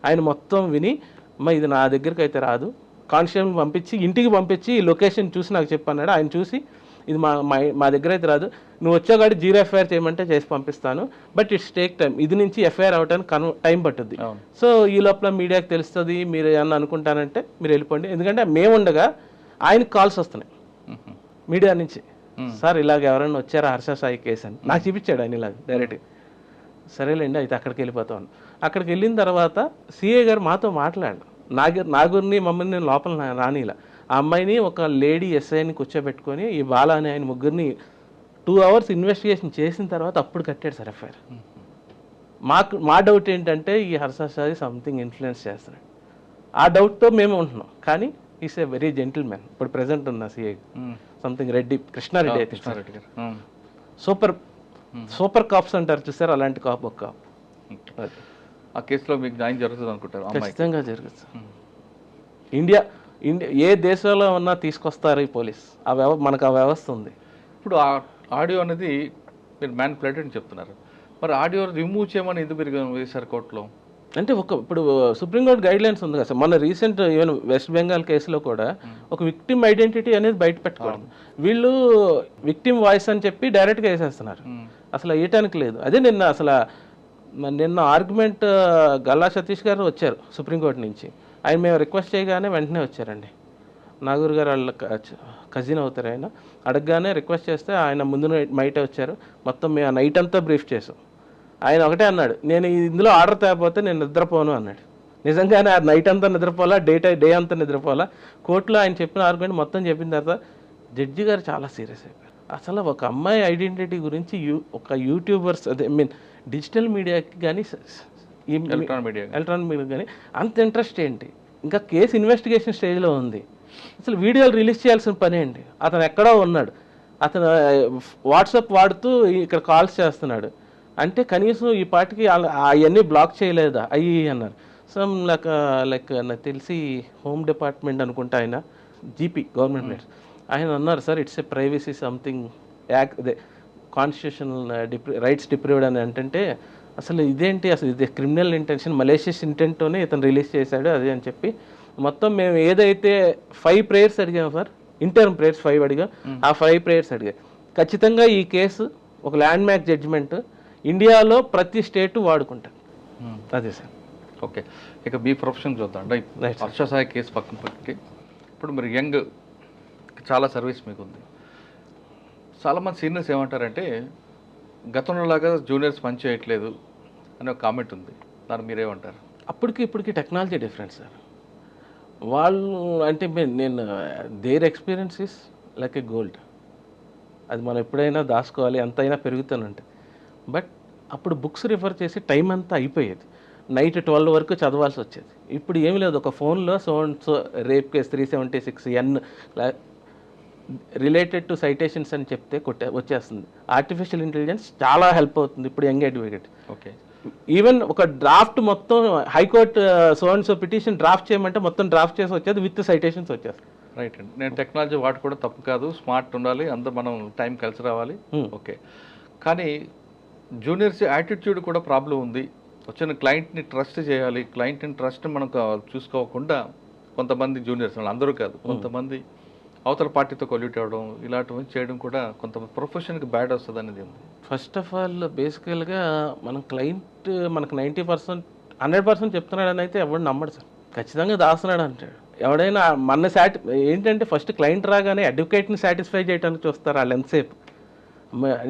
ఆయన మొత్తం విని ఇది నా దగ్గరికి అయితే రాదు, కానిస్టేబుల్ పంపించి ఇంటికి పంపించి లొకేషన్ చూసి నాకు చెప్పన్నాడు. ఆయన చూసి ఇది మా దగ్గర అయితే రాదు, నువ్వు వచ్చాక 0 FIR చేయమంటే చేసి పంపిస్తాను, బట్ ఇట్స్ టేక్ టైం, ఇది నుంచి FIR అవ్వడానికి టైం పట్టుద్ది. సో ఈ లోపల మీడియాకి తెలుస్తుంది, మీరు ఏమన్నా అనుకుంటానంటే మీరు వెళ్ళిపోండి. ఎందుకంటే మేము ఉండగా ఆయనకు కాల్స్ వస్తున్నాయి మీడియా నుంచి, సార్ ఇలాగ ఎవరైనా వచ్చారా హర్ష సాయి కేసు అని నాకు చూపించాడు ఆయన ఇలాగ డైరెక్ట్గా. సరేలేండి అయితే అక్కడికి వెళ్ళిపోతాను. అక్కడికి వెళ్ళిన తర్వాత సిఏ గారు మాతో మాట్లాడు, నాగురిని మమ్మల్ని నేను లోపల రానిలా. ఆ అమ్మాయిని ఒక లేడీ ఎస్ఐని కూర్చోబెట్టుకొని ఈ బాల అని ఆయన ముగ్గురిని 2 hours ఇన్వెస్టిగేషన్ చేసిన తర్వాత అప్పుడు కట్టాడు సార్ FIR. మా డౌట్ ఏంటంటే ఈ హర్ష సాయి సంథింగ్ ఇన్ఫ్లుయెన్స్ చేస్తున్నాడు, ఆ డౌట్తో మేము ఉంటున్నాం. కానీ is a very gentle man. ఇప్పుడు ప్రెసెంట్ ఉన్న సిఏ సంథింగ్ కృష్ణారెడ్డి అయితే సూపర్ కాప్స్ అంటారు చూసారు, అలాంటి కాప్ ఒక కాప్. ఆ కేసులో మీకు న్యాయం జరుగుతుంది అనుకుంటారు? ఖచ్చితంగా జరుగుతుంది. ఇండియా ఏ దేశంలో ఉన్నా తీసుకొస్తారు ఈ పోలీస్, మనకు ఆ వ్యవస్థ ఉంది. ఇప్పుడు ఆ ఆడియో అనేది మీరు మ్యానిపులేటెడ్ అని చెప్తున్నారు, మరి ఆడియో రిమూవ్ చేయమని ఎందుకు మీరు వేశారు కోర్టులో? అంటే ఇప్పుడు సుప్రీంకోర్టు గైడ్ లైన్స్ ఉంది కదా సార్. మన రీసెంట్ ఈవెన్ వెస్ట్ బెంగాల్ కేసులో కూడా ఒక విక్టిమ్ ఐడెంటిటీ అనేది బయట పెట్టుకోవడం, వీళ్ళు విక్టిమ్ వాయిస్ అని చెప్పి డైరెక్ట్గా వేసేస్తున్నారు, అసలు వేయటానికి లేదు. అదే నిన్న ఆర్గ్యుమెంట్ గల్లా సతీష్ గారు వచ్చారు సుప్రీంకోర్టు నుంచి. ఆయన మేము రిక్వెస్ట్ చేయగానే వెంటనే వచ్చారండి. నాగూర్ గారు వాళ్ళ కజిన్ అవుతారు, ఆయన అడగగానే రిక్వెస్ట్ చేస్తే ఆయన ముందు నైటే వచ్చారు. మొత్తం మేము ఆ నైట్ అంతా బ్రీఫ్ చేసాం. ఆయన ఒకటే అన్నాడు, నేను ఇందులో ఆర్డర్ తేకపోతే నేను నిద్రపోను అన్నాడు. నిజంగానే ఆ నైట్ అంతా నిద్రపోవాలా, డే అంతా నిద్రపోవాలా. కోర్టులో ఆయన చెప్పిన ఆర్గ్యుమెంట్ మొత్తం చెప్పిన తర్వాత జడ్జి గారు చాలా సీరియస్ అయిపోయారు. అసలు ఒక అమ్మాయి ఐడెంటిటీ గురించి ఒక యూట్యూబర్స్ డిజిటల్ మీడియాకి కానీ ఎలక్ట్రానిక్ మీడియా కానీ అంత ఇంట్రెస్ట్ ఏంటి? ఇంకా కేసు ఇన్వెస్టిగేషన్ స్టేజ్లో ఉంది. అసలు వీడియోలు రిలీజ్ చేయాల్సిన పని ఏంటి? అతను ఎక్కడో ఉన్నాడు, అతను వాట్సాప్ వాడుతూ ఇక్కడ కాల్స్ చేస్తున్నాడు అంటే కనీసం ఈ పాటికి అవన్నీ బ్లాక్ చేయలేదా అయ్యి అన్నారు. సమ్ లైక్ నాకు తెలిసి హోమ్ డిపార్ట్మెంట్ అనుకుంటా ఆయన జీపీ గవర్నమెంట్ ఆయన అన్నారు, sir it's a privacy something అదే కాన్స్టిట్యూషనల్ రైట్స్ డిప్రైవ్డ్ అని అంటే అసలు ఇదేంటి, అసలు ఇది క్రిమినల్ ఇంటెన్షన్ మలేషియస్ ఇంటెంట్తోనే ఇతను రిలీజ్ చేశాడు అది అని చెప్పి మొత్తం మేము ఏదైతే 5 ప్రేయర్స్ అడిగాము సార్, ఇంటర్మ్ ప్రేయర్స్ 5 అడిగా, ఆ 5 ప్రేయర్స్ అడిగా ఖచ్చితంగా ఈ కేసు ఒక ల్యాండ్ మార్క్ జడ్జిమెంట్ ఇండియాలో ప్రతి స్టేట్ వాడుకుంటారు. అదే సార్. ఓకే, ఇక మీ ప్రొఫెషన్ చూద్దాం అంటే హర్ష సాయి కేసు పక్కకి. ఇప్పుడు మీరు యంగ్, చాలా సర్వీస్ మీకు ఉంది. చాలామంది సీనియర్స్ ఏమంటారంటే గతంలో లాగా జూనియర్స్ పని చేయట్లేదు అనే ఒక కామెంట్ ఉంది, దాన్ని మీరేమంటారు? అప్పటికి ఇప్పటికి టెక్నాలజీ డిఫరెంట్ సార్. వాళ్ళు అంటే నేను their experience is like A gold, అది మనం ఎప్పుడైనా దాచుకోవాలి, ఎంతైనా పెరుగుతానంటే. బట్ అప్పుడు బుక్స్ రిఫర్ చేసి టైం అంతా అయిపోయేది, నైట్ 12 వరకు చదవాల్సి వచ్చేది. ఇప్పుడు ఏమి లేదు, ఒక ఫోన్లో so rape case 376N related to citations అని చెప్తే వచ్చేస్తుంది. ఆర్టిఫిషియల్ ఇంటెలిజెన్స్ చాలా హెల్ప్ అవుతుంది ఇప్పుడు యంగ్ అడ్వకేట్. ఓకే, ఈవెన్ ఒక డ్రాఫ్ట్ మొత్తం హైకోర్టు సో పిటిషన్ డ్రాఫ్ట్ చేయమంటే మొత్తం డ్రాఫ్ట్ చేసి వచ్చేది విత్ సైటేషన్స్ వచ్చేస్తుంది. రైట్ అండి, నేను టెక్నాలజీ వాటి కూడా తప్పు కాదు, స్మార్ట్ ఉండాలి, అందరూ మనం టైం కలిసి రావాలి. ఓకే, కానీ జూనియర్స్ యాటిట్యూడ్ కూడా ప్రాబ్లం ఉంది. వచ్చిన క్లయింట్ని ట్రస్ట్ చేయాలి, క్లయింట్ని ట్రస్ట్ మనం చూసుకోకుండా కొంతమంది జూనియర్స్, అందరూ కాదు, కొంతమంది అవతల పార్టీతో కొల్యూట్ అవ్వడం ఇలాంటివి చేయడం కూడా కొంత ప్రొఫెషన్కి బ్యాడ్ వస్తుంది అనేది ఉంది. ఫస్ట్ ఆఫ్ ఆల్ బేసికల్గా మనం క్లయింట్ మనకు 90% 100% చెప్తున్నాడని అయితే ఎవడు నమ్మడు సార్. ఖచ్చితంగా దాస్తున్నాడు అంటాడు ఎవడైనా. మన ఏంటంటే ఫస్ట్ క్లయింట్ రాగానే అడ్వకేట్ని సాటిస్ఫై చేయడానికి చూస్తారు వాళ్ళు ఎంతసేపు.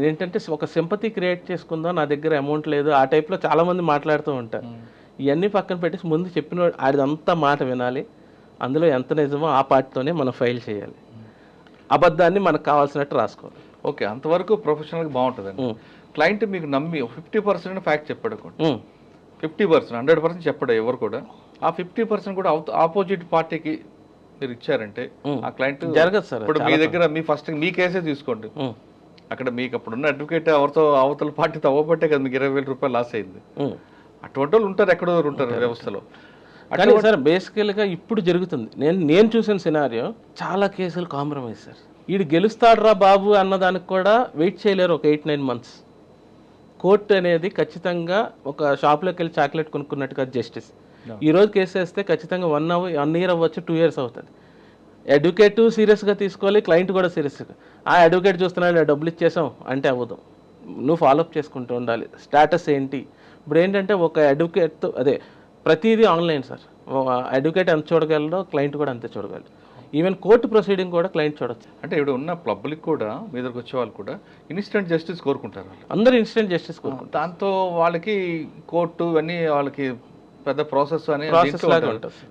ఏంటంటే ఒక సింపతి క్రియేట్ చేసుకుందాం, నా దగ్గర అమౌంట్ లేదు, ఆ టైప్లో చాలామంది మాట్లాడుతూ ఉంటారు. ఇవన్నీ పక్కన పెట్టేసి ముందు చెప్పిన ఆడిదంతా మాట వినాలి, అందులో ఎంత నిజమో ఆ పార్టీతోనే మనం ఫైల్ చేయాలి, అబద్ధాన్ని మనకు కావాల్సినట్టు రాసుకోవాలి. ఓకే, అంతవరకు ప్రొఫెషనల్గా బాగుంటుందండి. క్లయింట్ మీకు నమ్మి 50% ఫ్యాక్ట్ చెప్పాడు, 50% 100% చెప్పాడు ఎవరు కూడా. ఆ 50% కూడా ఆపోజిట్ పార్టీకి మీరు ఇచ్చారంటే ఆ క్లయింట్ జరగదు సార్. ఇప్పుడు మీ దగ్గర మీ కేసే తీసుకోండి, అక్కడ మీకు అప్పుడున్న అడ్వకేట్ అవతల పార్టీతో అవ్వబట్టే కదా మీకు 20,000 రూపాయలు లాస్ అయింది. అటువంటి వాళ్ళు ఉంటారు, ఎక్కడో ఉంటారు వ్యవస్థలో. కానీ సార్ బేసికల్గా ఇప్పుడు జరుగుతుంది, నేను చూసిన సినారియో చాలా కేసులు కాంప్రమైజ్ సార్. వీడు గెలుస్తాడురా బాబు అన్నదానికి కూడా వెయిట్ చేయలేరు ఒక 8-9 months. కోర్టు అనేది ఖచ్చితంగా ఒక షాప్లోకి వెళ్ళి చాక్లెట్ కొనుక్కున్నట్టుగా జస్టిస్. ఈరోజు కేసు వేస్తే ఖచ్చితంగా 1 year అవ్వచ్చు, 2 years అవుతుంది. అడ్వకేట్ సీరియస్గా తీసుకోవాలి, క్లయింట్ కూడా సీరియస్గా. ఆ అడ్వకేట్ చూస్తున్నాడు డబ్బులు ఇచ్చేసాం అంటే అవ్వదు, నువ్వు ఫాలోఅప్ చేసుకుంటూ ఉండాలి. స్టేటస్ ఏంటి ఇప్పుడు ఏంటంటే ఒక అడ్వకేట్తో అదే ప్రతిదీ ఆన్లైన్ సార్. అడ్వకేట్ ఎంత చూడగలడో క్లయింట్ కూడా అంతే చూడగలరు. ఈవెన్ కోర్టు ప్రొసీడింగ్ కూడా క్లయింట్ చూడొచ్చు. అంటే ఇప్పుడు ఉన్న పబ్లిక్ కూడా మీ దగ్గరకు వచ్చే వాళ్ళు కూడా ఇన్స్టెంట్ జస్టిస్ కోరుకుంటారు, అందరూ ఇన్స్టెంట్ జస్టిస్ కోరుకుంటారు. దాంతో వాళ్ళకి కోర్టు అన్నీ వాళ్ళకి పెద్ద ప్రాసెస్ అని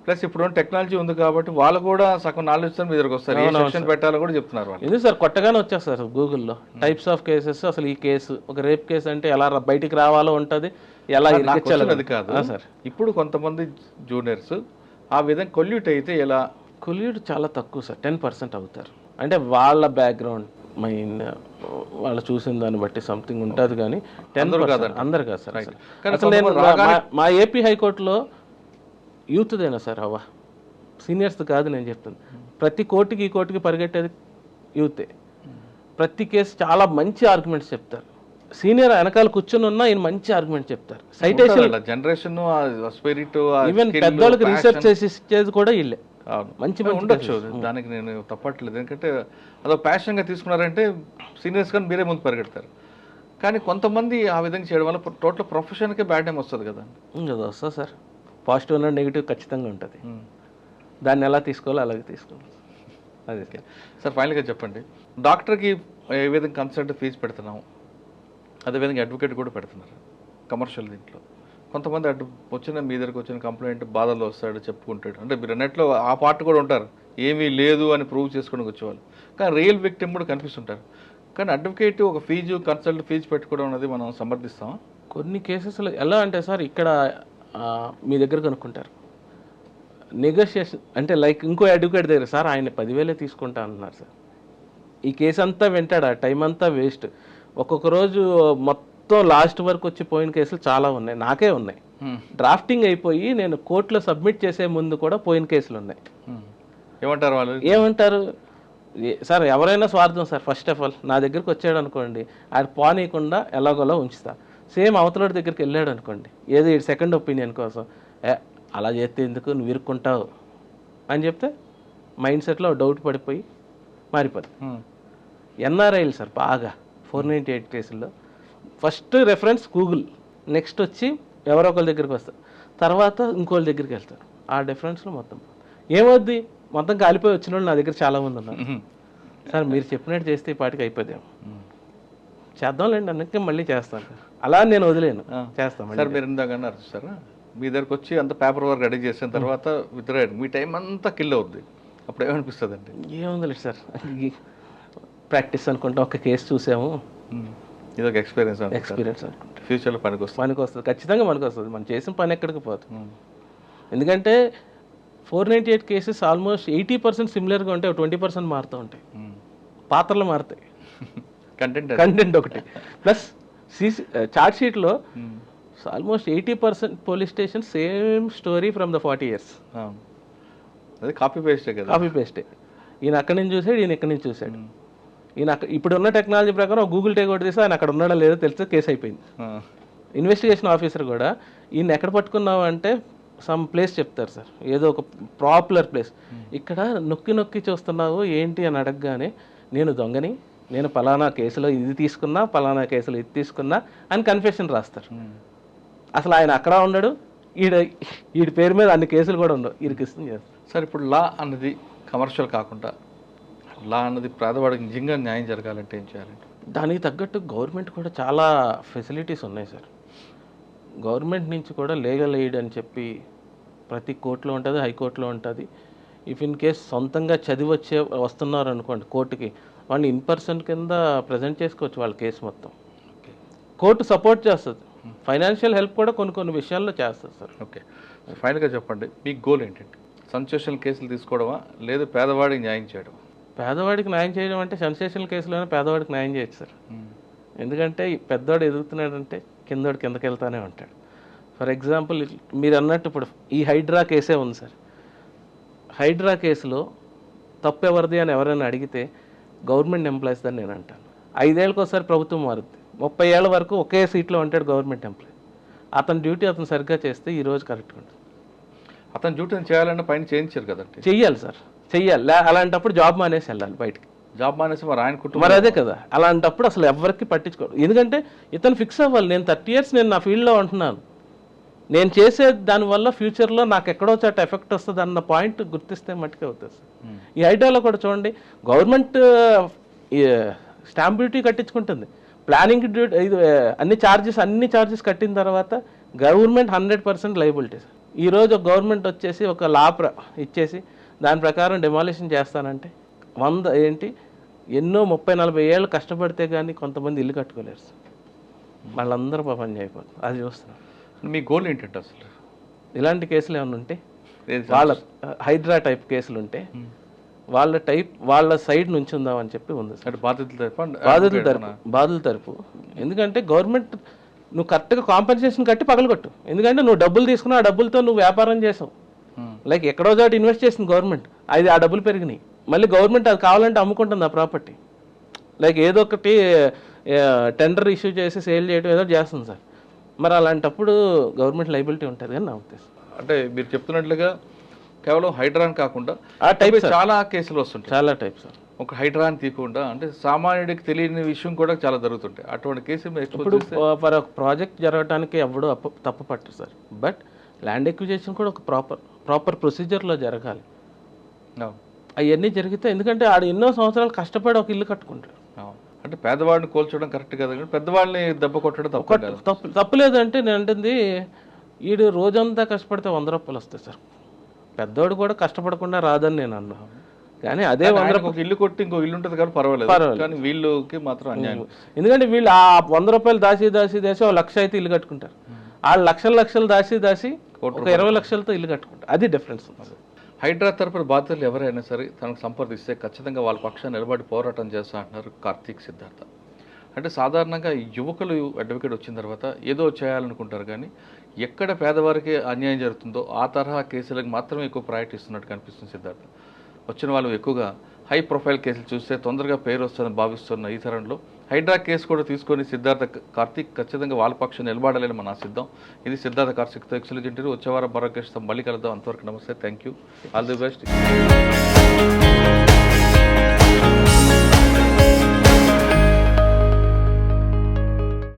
ప్లస్ ఇప్పుడు టెక్నాలజీ ఉంది కాబట్టి వాళ్ళు కూడా సగం నాలెడ్జ్ మీ దగ్గరకు వస్తారు, ఏ సెక్షన్ పెట్టాలో కూడా చెప్తున్నారు వాళ్ళు. ఇది సార్ కొత్తగానే వచ్చేస్తారు గూగుల్లో టైప్స్ ఆఫ్ కేసెస్. అసలు ఈ కేసు ఒక రేప్ కేసు అంటే ఎలా బయటికి రావాలో ఉంటుంది, ఎలా అది కాదు సార్. ఇప్పుడు కొంతమంది జూనియర్స్ ఆ విధంగా కొల్యూట్ అయితే ఎలా? కొల్యూట్ చాలా తక్కువ సార్, 10% అవుతారు. అంటే వాళ్ళ బ్యాక్గ్రౌండ్ వాళ్ళు చూసిన దాన్ని బట్టి సంథింగ్ ఉంటుంది, కానీ 10% అందరు కాదు సార్. అసలు నేను మా ఏపీ హైకోర్టులో యూత్దేనా సార్ అవ్వ, సీనియర్స్ కాదు నేను చెప్తాను. ప్రతి కోర్టుకి ఈ కోర్టుకి పరిగెట్టేది యూతే. ప్రతి కేసు చాలా మంచి ఆర్గ్యుమెంట్స్ చెప్తారు. సీనియర్ వెనకాల కూర్చొని ఉన్నా ఈయన మంచి ఆర్గ్యుమెంట్ చెప్తారు. సైటేషన్ జనరేషన్ స్పిరిట్ ఈవెన్ పెద్దోళ్ళకి రీసెర్చ్ చేసి ఇచ్చేది కూడా వీళ్ళే. మంచి ఉండొచ్చు, దానికి నేను తప్పట్లేదు. ఎందుకంటే అదో ప్యాషన్గా తీసుకున్నారంటే సీనియర్స్ కానీ మీరే ముందు పరిగెడతారు. కానీ కొంతమంది ఆ విధంగా చేయడం వల్ల టోటల్ ప్రొఫెషన్కే బ్యాడ్ టైం వస్తుంది కదా. అది వస్తుంది సార్, పాజిటివ్ అన్న నెగిటివ్ ఖచ్చితంగా ఉంటుంది. దాన్ని ఎలా తీసుకోవాలో అలాగే తీసుకోవాలి. అదే సార్, ఫైనల్గా చెప్పండి, డాక్టర్కి ఏ విధంగా కన్సల్ట్ ఫీజు పెడుతున్నాము, అదేవిధంగా అడ్వకేట్ కూడా పెడుతున్నారు కమర్షియల్ దీంట్లో. కొంతమంది వచ్చిన మీ దగ్గరకు వచ్చిన కంప్లైంట్ బాధలు వస్తాడు చెప్పుకుంటాడు, అంటే మీరు అన్నట్లో ఆ పార్ట్ కూడా ఉంటారు, ఏమీ లేదు అని ప్రూవ్ చేసుకోవడానికి వచ్చేవాళ్ళు. కానీ రియల్ విక్టిమ్ కూడా కనిపిస్తుంటారు. కానీ అడ్వకేట్ ఒక ఫీజు కన్సల్ట్ ఫీజు పెట్టుకోవడం అనేది మనం సమర్థిస్తాం. కొన్ని కేసెస్లో ఎలా అంటే సార్ ఇక్కడ మీ దగ్గర కనుక్కుంటారు నెగోషియేషన్ అంటే లైక్ ఇంకో అడ్వకేట్ దగ్గర సార్ ఆయన 10,000 తీసుకుంటా అంటున్నారు సార్. ఈ కేసు అంతా వింటాడు, ఆ టైం అంతా వేస్ట్. ఒక్కొక్క రోజు మొత్తం లాస్ట్ వరకు వచ్చి పోయిన కేసులు చాలా ఉన్నాయి, నాకే ఉన్నాయి. డ్రాఫ్టింగ్ అయిపోయి నేను కోర్టులో సబ్మిట్ చేసే ముందు కూడా పోయిన కేసులు ఉన్నాయి. ఏమంటారు వాళ్ళు? ఏమంటారు సార్, ఎవరైనా స్వార్థం సార్. ఫస్ట్ ఆఫ్ ఆల్ నా దగ్గరికి వచ్చాడు అనుకోండి, ఆడు పోనీయకుండా ఎలాగోలా ఉంచుతా. సేమ్ అవతలడి దగ్గరికి వెళ్ళాడు అనుకోండి, ఏదో సెకండ్ ఒపీనియన్ కోసం అలా చేస్తే ఎందుకు నువ్వు ఇరుక్కుంటావు అని చెప్తే మైండ్ సెట్లో డౌట్ పడిపోయి మారిపోతుంది. ఎన్ఆర్ఐలు సార్ బాగా 498 కేసుల్లో ఫస్ట్ రెఫరెన్స్ గూగుల్, నెక్స్ట్ వచ్చి ఎవరో ఒకరి దగ్గరికి వస్తారు, తర్వాత ఇంకోళ్ళ దగ్గరికి వెళ్తారు. ఆ డిఫరెన్స్లో మొత్తం ఏమవుద్ది, మొత్తం కాలిపోయి వచ్చిన వాళ్ళు నా దగ్గర చాలామంది ఉన్నారు. సార్ మీరు చెప్పినట్టు చేస్తే ఈ పాటికి అయిపోదాం, చేద్దాంలేండి అన్నట్టు మళ్ళీ చేస్తాను. అలా నేను వదిలేను, చేస్తాను. సార్ మీరు ఇందాక అన్నారు సార్, మీ దగ్గరకు వచ్చి అంత పేపర్ వర్క్ రెడీ చేసిన తర్వాత విత్డ్రాయడం మీ టైం అంతా కిల్ అవుద్ది, అప్పుడు ఏమనిపిస్తుంది అండి? ఏముంది సార్, ప్రాక్టీస్ అనుకుంటా, ఒక కేసు చూసాము, ఇది ఒక ఎక్స్పీరియన్స్ అనుకుంటా, ఫ్యూచర్లో పనికి వస్తుంది, ఖచ్చితంగా పనికి వస్తుంది. మనం చేసిన పని ఎక్కడికి పోతుంది. ఎందుకంటే 498 కేసెస్ ఆల్మోస్ట్ 80% సిమిలర్గా ఉంటాయి, 20% మారుతూ ఉంటాయి, పాత్రలు మారుతాయి, కంటెంట్ ఒకటి ప్లస్ చార్ట్ షీట్లో almost 80% police station same story from the 40 years. అది కాపీ పేస్టే కదా, కాపీ పేస్టే. ఈయన అక్కడి నుంచి చూసాడు, ఈయన ఇక్కడి నుంచి చూశాడు. ఈయన ఇప్పుడు ఉన్న టెక్నాలజీ ప్రకారం గూగుల్ టేక్ అవుట్ చేసి ఆయన అక్కడ ఉన్నాడో లేదో తెలిస్తే కేసు అయిపోయింది. ఇన్వెస్టిగేషన్ ఆఫీసర్ కూడా ఈయన ఎక్కడ పట్టుకున్నావు అంటే సమ్ ప్లేస్ చెప్తారు సార్, ఏదో ఒక పాపులర్ ప్లేస్. ఇక్కడ నొక్కి నొక్కి చూస్తున్నావు ఏంటి అని అడగగానే నేను దొంగని, నేను పలానా కేసులో ఇది తీసుకున్నా, పలానా కేసులో ఇది తీసుకున్నా అని కన్ఫెషన్ రాస్తారు. అసలు ఆయన అక్కడ ఉన్నాడు, ఈడి పేరు మీద అన్ని కేసులు కూడా ఉండవు, ఇరికిస్తుంది చేస్తారు. సార్ ఇప్పుడు లా అన్నది కమర్షియల్ కాకుండా లా అన్నది పేదవాడికి నిజంగా న్యాయం జరగాలంటే ఏం చేయాలంటే? దానికి తగ్గట్టు గవర్నమెంట్ కూడా చాలా ఫెసిలిటీస్ ఉన్నాయి సార్. గవర్నమెంట్ నుంచి కూడా లీగల్ ఎయిడ్ అని చెప్పి ప్రతి కోర్టులో ఉంటుంది, హైకోర్టులో ఉంటుంది. ఇఫ్ ఇన్ కేస్ సొంతంగా చదివి వస్తున్నారు అనుకోండి కోర్టుకి, వాళ్ళు ఇన్ పర్సన్ కింద ప్రజెంట్ చేసుకోవచ్చు వాళ్ళ కేసు మొత్తం. కోర్టు సపోర్ట్ చేస్తుంది, ఫైనాన్షియల్ హెల్ప్ కూడా కొన్ని విషయాల్లో చేస్తుంది సార్. ఓకే, ఫైనల్గా చెప్పండి, మీ గోల్ ఏంటంటే సెన్సేషనల్ కేసులు తీసుకోవడమా లేదా పేదవాడికి న్యాయం చేయడమా? పేదవాడికి న్యాయం చేయడం అంటే సెన్సేషనల్ కేసులోనే పేదవాడికి న్యాయం చేయొచ్చు సార్. ఎందుకంటే పెద్దవాడు ఎదుగుతున్నాడంటే కిందవాడు కిందకి వెళ్తానే ఉంటాడు. ఫర్ ఎగ్జాంపుల్ మీరు అన్నట్టు ఇప్పుడు ఈ హైడ్రా కేసే ఉంది సార్. హైడ్రా కేసులో తప్పు ఎవరిది అని ఎవరైనా అడిగితే గవర్నమెంట్ ఎంప్లాయీస్ అని నేను అంటాను. 5 ఏళ్ళకి ఒకసారి ప్రభుత్వం మారుద్ది, 30 ఏళ్ళ వరకు ఒకే సీట్లో ఉంటాడు గవర్నమెంట్ ఎంప్లాయీ. అతని డ్యూటీ అతను సరిగ్గా చేస్తే ఈరోజు కరెక్ట్గా ఉంటుంది. అతని డ్యూటీని చేయాలన్న పైన చేయించారు కదండి. చెయ్యాలి సార్, చెయ్యాలి. అలాంటప్పుడు జాబ్ మానేసి వెళ్ళాలి బయటికి. జాబ్ మానేసి మరి ఆయన కుటుంబం మరి అదే కదా, అలాంటప్పుడు అసలు ఎవరికి పట్టించుకోడు. ఎందుకంటే ఇతను ఫిక్స్ అవ్వాలి, నేను 30 years నేను నా ఫీల్డ్లో ఉంటున్నాను, నేను చేసే దానివల్ల ఫ్యూచర్లో నాకు ఎక్కడో చోట ఎఫెక్ట్ వస్తుంది అన్న పాయింట్ గుర్తిస్తే మట్టుకే అవుతుంది సార్. ఈ ఐడియాలో కూడా చూడండి, గవర్నమెంట్ స్టాంప్ డ్యూటీ కట్టించుకుంటుంది, ప్లానింగ్ డ్యూటీ, ఇది అన్ని ఛార్జెస్ కట్టిన తర్వాత గవర్నమెంట్ 100% లయబిలిటీ సార్. ఈరోజు గవర్నమెంట్ వచ్చేసి ఒక లా ఇచ్చేసి దాని ప్రకారం డెమాలిషన్ చేస్తానంటే ఎన్నో 30-40 ఏళ్ళు కష్టపడితే కానీ కొంతమంది ఇల్లు కట్టుకోలేరు సార్. వాళ్ళందరూ పని అయిపోతుంది. అది చూస్తున్నాం. మీ గోల్ ఏంటంటే అసలు ఇలాంటి కేసులు ఏమైనా ఉంటే, వాళ్ళ హైడ్రా టైప్ కేసులు ఉంటే వాళ్ళ సైడ్ నుంచి ఉందామని చెప్పి ఉంది సార్. బాధితుల తరపు. ఎందుకంటే గవర్నమెంట్ నువ్వు కరెక్ట్గా కాంపెన్సేషన్ కట్టి పగలగొట్టు. ఎందుకంటే నువ్వు డబ్బులు తీసుకున్నావు, ఆ డబ్బులతో నువ్వు వ్యాపారం చేసావు, లైక్ ఎక్కడో చోట ఇన్వెస్ట్ చేసింది గవర్నమెంట్, ఆ డబ్బులు పెరిగినాయి, మళ్ళీ గవర్నమెంట్ అది కావాలంటే అమ్ముకుంటుంది ఆ ప్రాపర్టీ. లైక్ ఏదో ఒకటి టెండర్ ఇష్యూ చేసి సేల్ చేయడం ఏదో చేస్తుంది సార్. మరి అలాంటప్పుడు గవర్నమెంట్ లైబిలిటీ ఉంటుంది అని నా ఉద్దేశం. అంటే మీరు చెప్తున్నట్లుగా కేవలం హైడ్రాన్ కాకుండా ఆ టైప్ చాలా కేసులు వస్తుంటాయి, చాలా టైప్ సార్. ఒక హైడ్రాన్ తీయకుండా అంటే సామాన్యుడికి తెలియని విషయం కూడా చాలా జరుగుతుంటాయి. అటువంటి కేసులు ఇప్పుడు ఫర్ ఒక ప్రాజెక్ట్ జరగడానికి ఎవడు తప్పు పట్టరు సార్. బట్ ల్యాండ్ ఎక్విజిషన్ కూడా ఒక ప్రాపర్ ప్రొసీజర్లో జరగాలి. అవన్నీ జరిగితే, ఎందుకంటే ఆడు ఎన్నో సంవత్సరాలు కష్టపడి ఒక ఇల్లు కట్టుకుంటాడు. అంటే పేదవాడిని కోల్చడం కరెక్ట్ కదా, పెద్దవాళ్ళని దెబ్బ కొట్టడం తప్పులేదు. అంటే నేను అంటుంది, వీడు రోజంతా కష్టపడితే 100 రూపాయలు వస్తాయి సార్. పెద్దవాడు కూడా కష్టపడకుండా రాదని నేను అన్నా. కానీ అదే ఆయనకు ఒక ఇల్లు కొట్టి ఇంకో ఇల్లు ఉంటుంది కానీ పర్వాలేదు, కానీ వీళ్ళకి మాత్రం అన్యాయం. ఎందుకంటే వీళ్ళు ఆ 100 రూపాయలు దాచి ఓ 1,00,000 అయితే ఇల్లు కట్టుకుంటారు. ఆ లక్షలు దాచి ఒక 20 లక్షలతో ఇల్లు కట్టుకుంటారు. అది డిఫరెన్స్. హైడ్రా తరపున బాధితులు ఎవరైనా సరే తనకు సంప్రదిస్తే ఖచ్చితంగా వాళ్ళ పక్షాన్ని నిలబడి పోరాటం చేస్తా అంటున్నారు కార్తీక్ సిద్ధార్థ. అంటే సాధారణంగా యువకులు అడ్వకేట్ వచ్చిన తర్వాత ఏదో చేయాలనుకుంటారు, కానీ ఎక్కడ పేదవారికి అన్యాయం జరుగుతుందో ఆ తరహా కేసులకు మాత్రమే ఎక్కువ ప్రయారిటీ ఇస్తున్నట్టు కనిపిస్తుంది సిద్ధార్థ. వచ్చిన వాళ్ళు ఎక్కువగా హై ప్రొఫైల్ కేసులు చూస్తే తొందరగా పేరు వస్తుందని భావిస్తున్న ఈ తరంలో హైడ్రా కేసు కూడా తీసుకొని కార్తీక్ ఖచ్చితంగా వాళ్ళ పక్షం నిలబడాలని మనం ఆశిద్దాం. ఇది సిద్ధార్థ కార్తీక్తో ఎక్సలెంట్ ఇంటర్వ్యూ. వచ్చే వారం మరో కేసుతో మళ్ళీ కలుద్దాం. అంతవరకు నమస్తే, thank you, all the best.